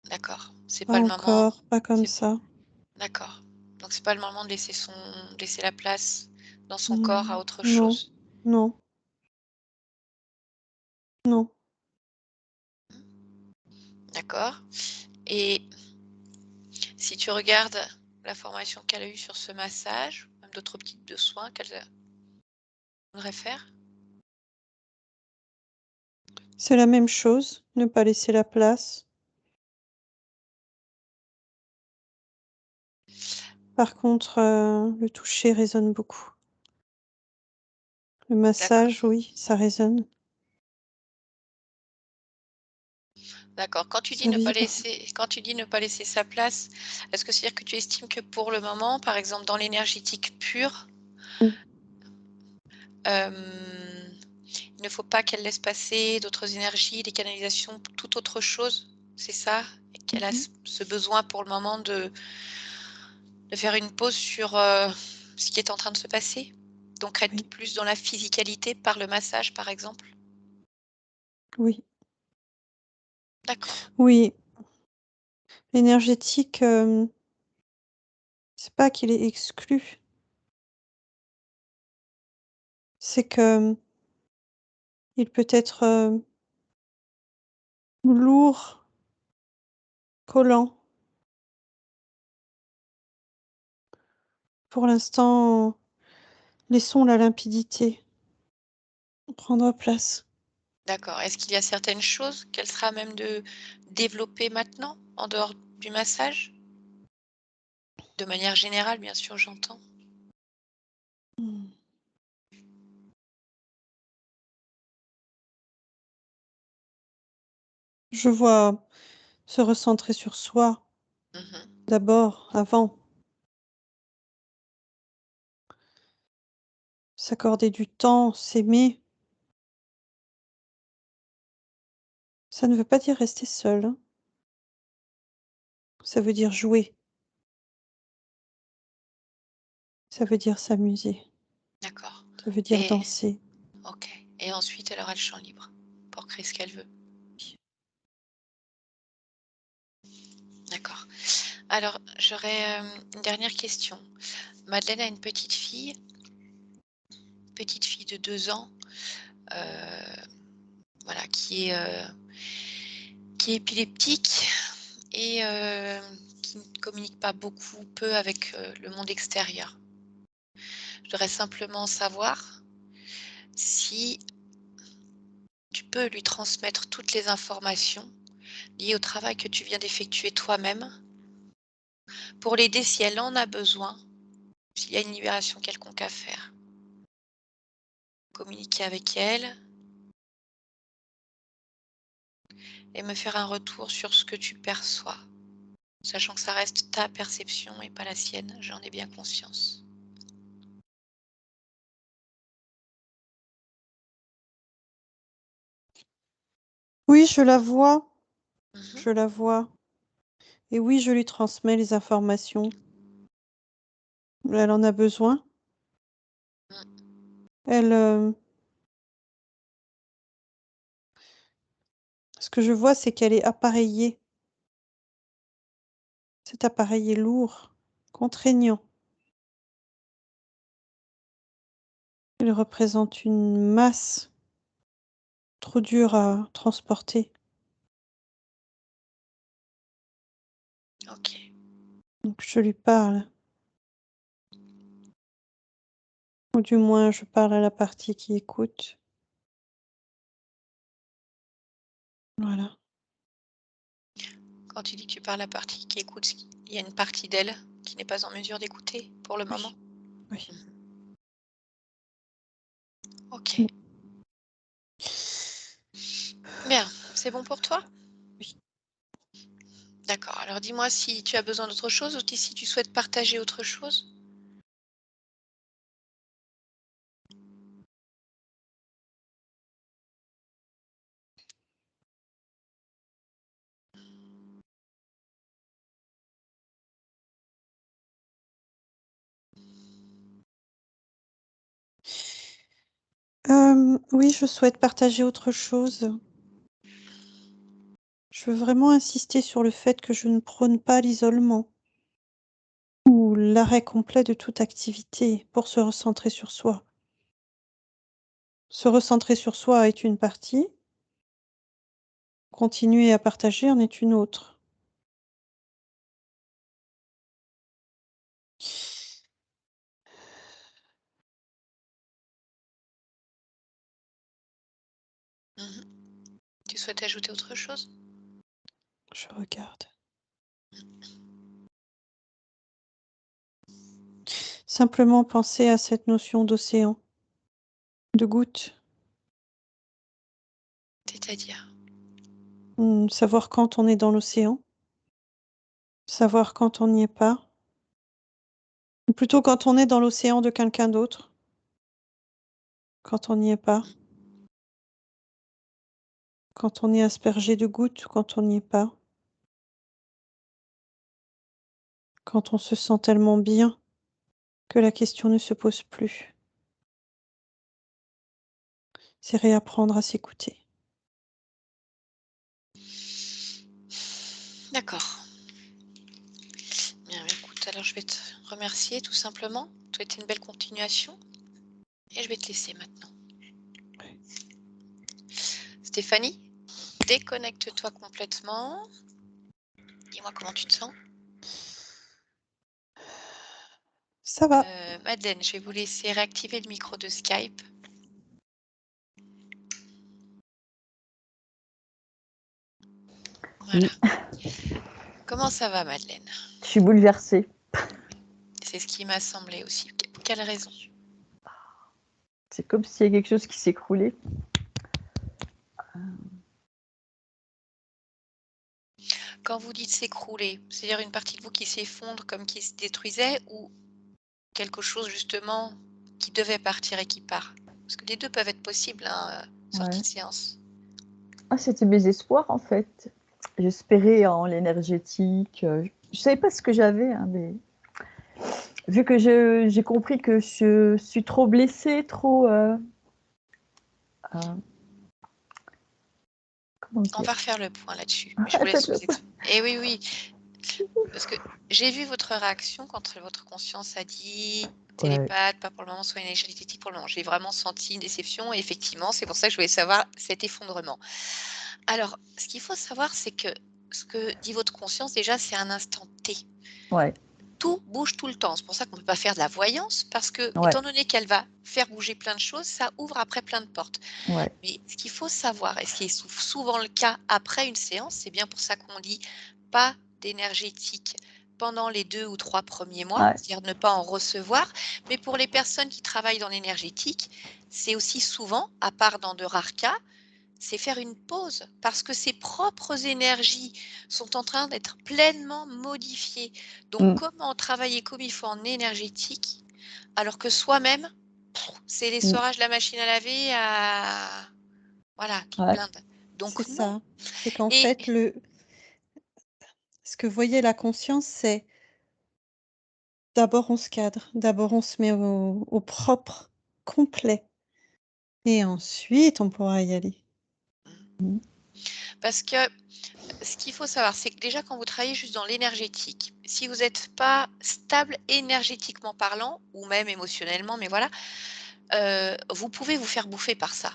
D'accord. C'est Pas pas le moment. encore, pas comme C'est ça. d'accord. Donc c'est pas le moment de laisser la place dans son corps à Mmh, autre non, chose. non, non. D'accord. Et si tu regardes la formation qu'elle a eue sur ce massage, même d'autres types de soins qu'elle voudrait faire? C'est la même chose, ne pas laisser la place. Par contre, le toucher résonne beaucoup. Le D'accord. massage, oui, ça résonne, D'accord. ça vibre. Quand tu dis ne pas laisser sa place, est-ce que c'est-à-dire que tu estimes que pour le moment, par exemple dans l'énergétique pure, Mmh. il ne faut pas qu'elle laisse passer d'autres énergies, des canalisations, toute autre chose, c'est ça? Et qu'elle a Mmh. ce besoin pour le moment de faire une pause sur, ce qui est en train de se passer? Donc être Oui, plus dans la physicalité par le massage, par exemple? oui, D'accord, oui. L'énergétique, c'est pas qu'il est exclu, c'est que, il peut être, lourd, collant. Pour l'instant, laissons la limpidité prendre place. d'accord. Est-ce qu'il y a certaines choses qu'elle sera à même de développer maintenant, en dehors du massage? De manière générale, bien sûr, j'entends. Mmh. Je vois se recentrer sur soi, Mmh. d'abord, avant, s'accorder du temps, s'aimer. Ça ne veut pas dire rester seul, hein. Ça veut dire jouer, ça veut dire s'amuser, D'accord ça veut dire et danser. OK et ensuite elle aura le champ libre pour créer ce qu'elle veut. D'accord. Alors j'aurais, une dernière question. Madeleine a une petite fille de 2 ans, voilà, qui est épileptique et qui ne communique pas beaucoup, peu avec, le monde extérieur. Je voudrais simplement savoir si tu peux lui transmettre toutes les informations liées au travail que tu viens d'effectuer toi-même pour l'aider si elle en a besoin, s'il y a une libération quelconque à faire. Communiquer avec elle et me faire un retour sur ce que tu perçois, sachant que ça reste ta perception et pas la sienne, j'en ai bien conscience. Oui, Mmh. je la vois et oui, je lui transmets les informations. Elle en a besoin. Mmh. Elle, ce que je vois, c'est qu'elle est appareillée. Cet appareil est lourd, contraignant. Il représente une masse trop dure à transporter. OK. Donc je lui parle, ou du moins je parle à la partie qui écoute. Voilà. Quand tu dis que tu parles à la partie qui écoute, il y a une partie d'elle qui n'est pas en mesure d'écouter pour le moment? Oui, oui. Mmh. OK. Mmh. Bien, c'est bon pour toi? Oui. D'accord, alors dis-moi si tu as besoin d'autre chose ou si tu souhaites partager autre chose? Oui, je souhaite partager autre chose. Je veux vraiment insister sur le fait que je ne prône pas l'isolement ou l'arrêt complet de toute activité pour se recentrer sur soi. Se recentrer sur soi est une partie, continuer à partager en est une autre. Mmh. Tu souhaites ajouter autre chose? Je regarde. Simplement penser à cette notion d'océan, de goutte, C'est-à-dire? savoir quand on est dans l'océan, savoir quand on n'y est pas, ou plutôt quand on est dans l'océan de quelqu'un d'autre, quand on n'y est pas, Mmh. quand on est aspergé de gouttes, quand on n'y est pas. quand on se sent tellement bien que la question ne se pose plus. C'est réapprendre à s'écouter. D'accord. Bien, écoute, alors je vais te remercier tout simplement, te souhaiter une belle continuation et je vais te laisser maintenant. Ouais. Stéphanie, déconnecte-toi complètement. Dis-moi comment tu te sens. Ça va. Madeleine, je vais vous laisser réactiver le micro de Skype. Voilà. Comment ça va, Madeleine? Je suis bouleversée. C'est ce qui m'a semblé aussi. Pour quelle raison? C'est comme s'il y a quelque chose qui s'écroulait. Quand vous dites s'écrouler, c'est-à-dire une partie de vous qui s'effondre comme qui se détruisait ou quelque chose justement qui devait partir et qui part? Parce que les deux peuvent être possibles, hein, sortie Ouais. de séance. Ah, c'était mes espoirs en fait. J'espérais en l'énergétique. Je ne savais pas ce que j'avais, hein, mais vu que j'ai compris que je suis trop blessée, trop. Comment On dire? va refaire le point là-dessus. Mais je vous laisse vous exprimer. Et oui, oui. Parce que j'ai vu votre réaction quand votre conscience a dit Ouais. télépathe, pas pour le moment, soit énergétique pour le moment. J'ai vraiment senti une déception et effectivement, c'est pour ça que je voulais savoir cet effondrement. Alors, ce qu'il faut savoir, c'est que ce que dit votre conscience, déjà, c'est un instant T. Ouais. Tout bouge tout le temps. C'est pour ça qu'on ne peut pas faire de la voyance parce que, Ouais. étant donné qu'elle va faire bouger plein de choses, ça ouvre après plein de portes. Ouais. Mais ce qu'il faut savoir, et ce qui est souvent le cas après une séance, c'est bien pour ça qu'on dit pas d'énergétique pendant les 2 ou 3 premiers mois, Ouais. c'est-à-dire ne pas en recevoir. Mais pour les personnes qui travaillent dans l'énergétique, c'est aussi souvent, à part dans de rares cas, c'est faire une pause parce que ses propres énergies sont en train d'être pleinement modifiées. Donc, comment travailler comme il faut en énergétique alors que soi-même, c'est l'essorage de la machine à laver à voilà, qui Ouais. blinde. Donc C'est non. ça. C'est qu'en Et fait, ce que voyait la conscience, c'est d'abord on se cadre, d'abord on se met au propre, complet et ensuite on pourra y aller. Mmh. parce que ce qu'il faut savoir, c'est que déjà quand vous travaillez juste dans l'énergétique, si vous n'êtes pas stable énergétiquement parlant ou même émotionnellement, mais voilà, vous pouvez vous faire bouffer par ça,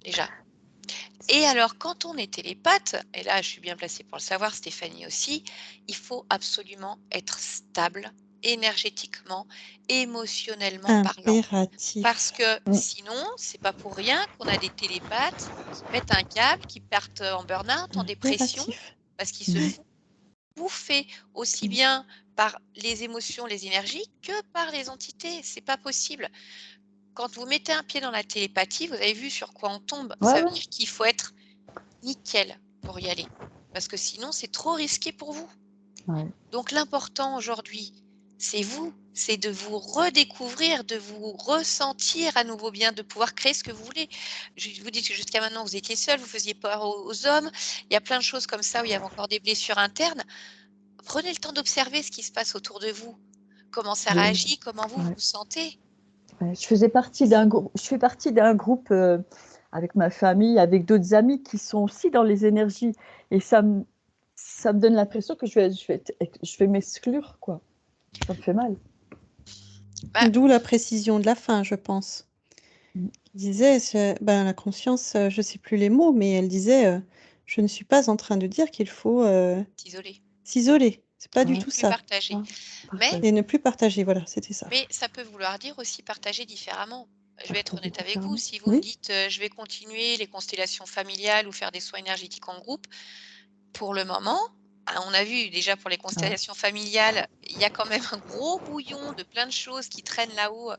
déjà. Et alors quand on est télépathe, et là je suis bien placée pour le savoir, Stéphanie aussi, il faut absolument être stable énergétiquement, émotionnellement parlant. Parce Impératif. que sinon, c'est pas pour rien qu'on a des télépathes qui pètent un câble, qui partent en burn-out, en dépression, Impératif. parce qu'ils se font bouffer aussi bien par les émotions, les énergies, que par les entités. C'est pas possible. Quand vous mettez un pied dans la télépathie, vous avez vu sur quoi on tombe. Ouais, Ça veut ouais. dire qu'il faut être nickel pour y aller. Parce que sinon, c'est trop risqué pour vous. Ouais. Donc l'important aujourd'hui, c'est vous, c'est de vous redécouvrir, de vous ressentir à nouveau bien, de pouvoir créer ce que vous voulez. Je vous dis que jusqu'à maintenant, vous étiez seul, vous faisiez peur aux hommes. Il y a plein de choses comme ça où il y avait encore des blessures internes. Prenez le temps d'observer ce qui se passe autour de vous. Comment ça Oui. réagit, comment vous Ouais. vous sentez. Ouais. Je fais partie d'un groupe avec ma famille, avec d'autres amis qui sont aussi dans les énergies. Et ça me donne l'impression que je vais m'exclure, quoi. Ça me fait mal. Bah, D'où la précision de la fin, je pense. Mmh. Il disait, la conscience, je sais plus les mots, mais elle disait, je ne suis pas en train de dire qu'il faut S'isoler s'isoler. C'est pas et du ne tout plus ça. partager. Ah, Mais Et ne plus partager, voilà, c'était ça. ça peut vouloir dire aussi partager différemment. Je vais être Partager honnête avec vous. différemment. Si vous me Oui. dites, je vais continuer les constellations familiales ou faire des soins énergétiques en groupe, pour le moment, on a vu déjà pour les Ouais. constellations familiales, il y a quand même un gros bouillon de plein de choses qui traînent là-haut,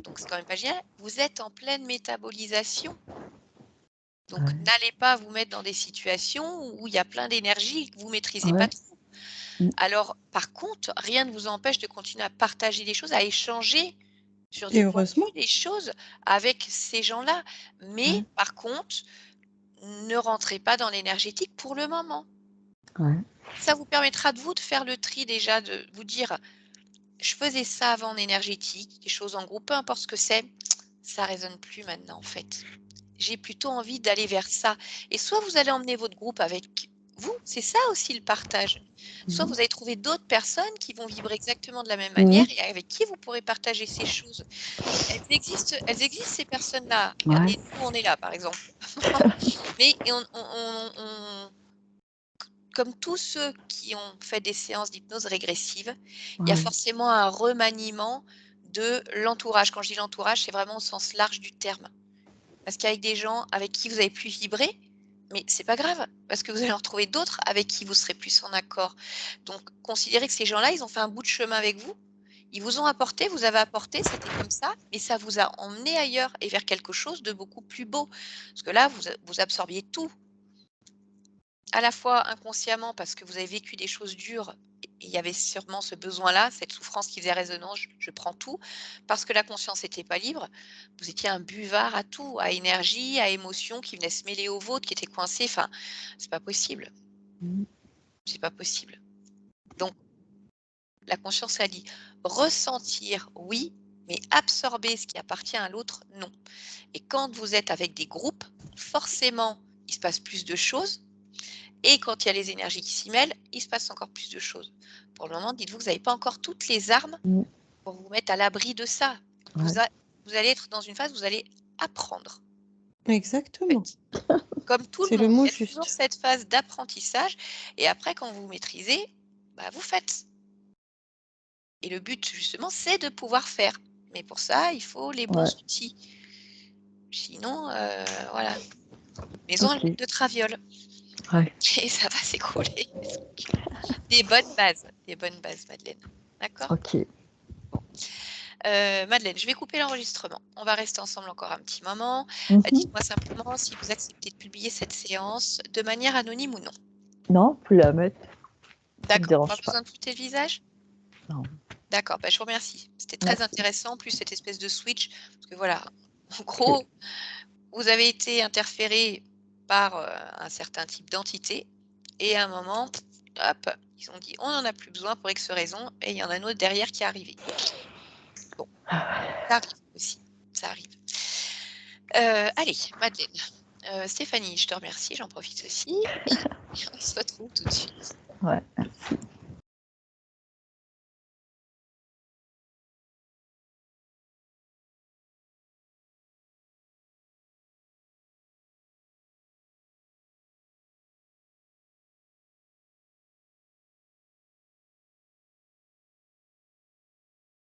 donc c'est quand même pas génial. Vous êtes en pleine métabolisation, donc Ouais. n'allez pas vous mettre dans des situations où il y a plein d'énergie que vous maîtrisez pas Ouais. trop. Mmh. Alors par contre, rien ne vous empêche de continuer à partager des choses, à échanger sur Et des points de heureusement. vue, des choses avec ces gens-là. Mais Ouais. par contre, ne rentrez pas dans l'énergétique pour le moment. Ouais. Ça vous permettra de vous de faire le tri déjà, de vous dire: «Je faisais ça avant en énergétique, des choses en groupe, peu importe ce que c'est, ça résonne plus maintenant en fait. J'ai plutôt envie d'aller vers ça» et soit vous allez emmener votre groupe avec vous, c'est ça aussi le partage. Soit vous allez trouver d'autres personnes qui vont vibrer exactement de la même manière et avec qui vous pourrez partager ces choses. Elles existent ces personnes-là. Ouais, Regardez, nous on est là par exemple. Mais on comme tous ceux qui ont fait des séances d'hypnose régressive, il y a ouais, forcément un remaniement de l'entourage. Quand je dis l'entourage, c'est vraiment au sens large du terme. Parce qu'avec des gens avec qui vous avez plus vibré, mais c'est pas grave, parce que vous allez en retrouver d'autres avec qui vous serez plus en accord. Donc considérez que ces gens-là, ils ont fait un bout de chemin avec vous. Ils vous ont apporté, vous avez apporté, c'était comme ça, mais ça vous a emmené ailleurs et vers quelque chose de beaucoup plus beau. Parce que là, vous absorbiez tout, à la fois inconsciemment parce que vous avez vécu des choses dures et il y avait sûrement ce besoin-là, cette souffrance qui faisait résonance, je prends tout, parce que la conscience n'était pas libre. Vous étiez un buvard à tout, à énergie, à émotion qui venait se mêler au vôtre, qui était coincé. Enfin, c'est pas possible. mmh, C'est pas possible. Donc, la conscience a dit ressentir, oui, mais absorber ce qui appartient à l'autre, non. Et quand vous êtes avec des groupes, forcément, il se passe plus de choses. Et quand il y a les énergies qui s'y mêlent, il se passe encore plus de choses. Pour le moment, dites-vous que vous n'avez pas encore toutes les armes mmh, pour vous mettre à l'abri de ça. ouais, Vous allez être dans une phase où vous allez apprendre, en Exactement. fait. Comme tout le C'est le monde, mot il y a toujours juste. cette phase d'apprentissage. Et après, quand vous maîtrisez, bah, vous faites. Et le but, justement, c'est de pouvoir faire. Mais pour ça, il faut les ouais, bons outils. Sinon, voilà, maison à l'huile ok, de traviole. ouais, Et ça va s'écrouler. Des bonnes bases, Madeleine. D'accord? ok. Madeleine, je vais couper l'enregistrement. On va rester ensemble encore un petit moment. Mhm. Dites-moi simplement si vous acceptez de publier cette séance de manière anonyme ou non. Non, plus la mettre, ça me D'accord. Pas dérange pas. besoin de flouter le visage? Non. D'accord, bah, je vous remercie. C'était très Merci. intéressant, plus cette espèce de switch, parce que voilà, en Ok. gros, vous avez été interféré par, un certain type d'entité et à un moment, hop, ils ont dit: «On n'en a plus besoin pour X raison» et il y en a un autre derrière qui est arrivé. Bon, ça arrive aussi, ça arrive. Allez, Madeleine, Stéphanie, je te remercie, j'en profite aussi et on se retrouve tout de suite. Ouais, merci.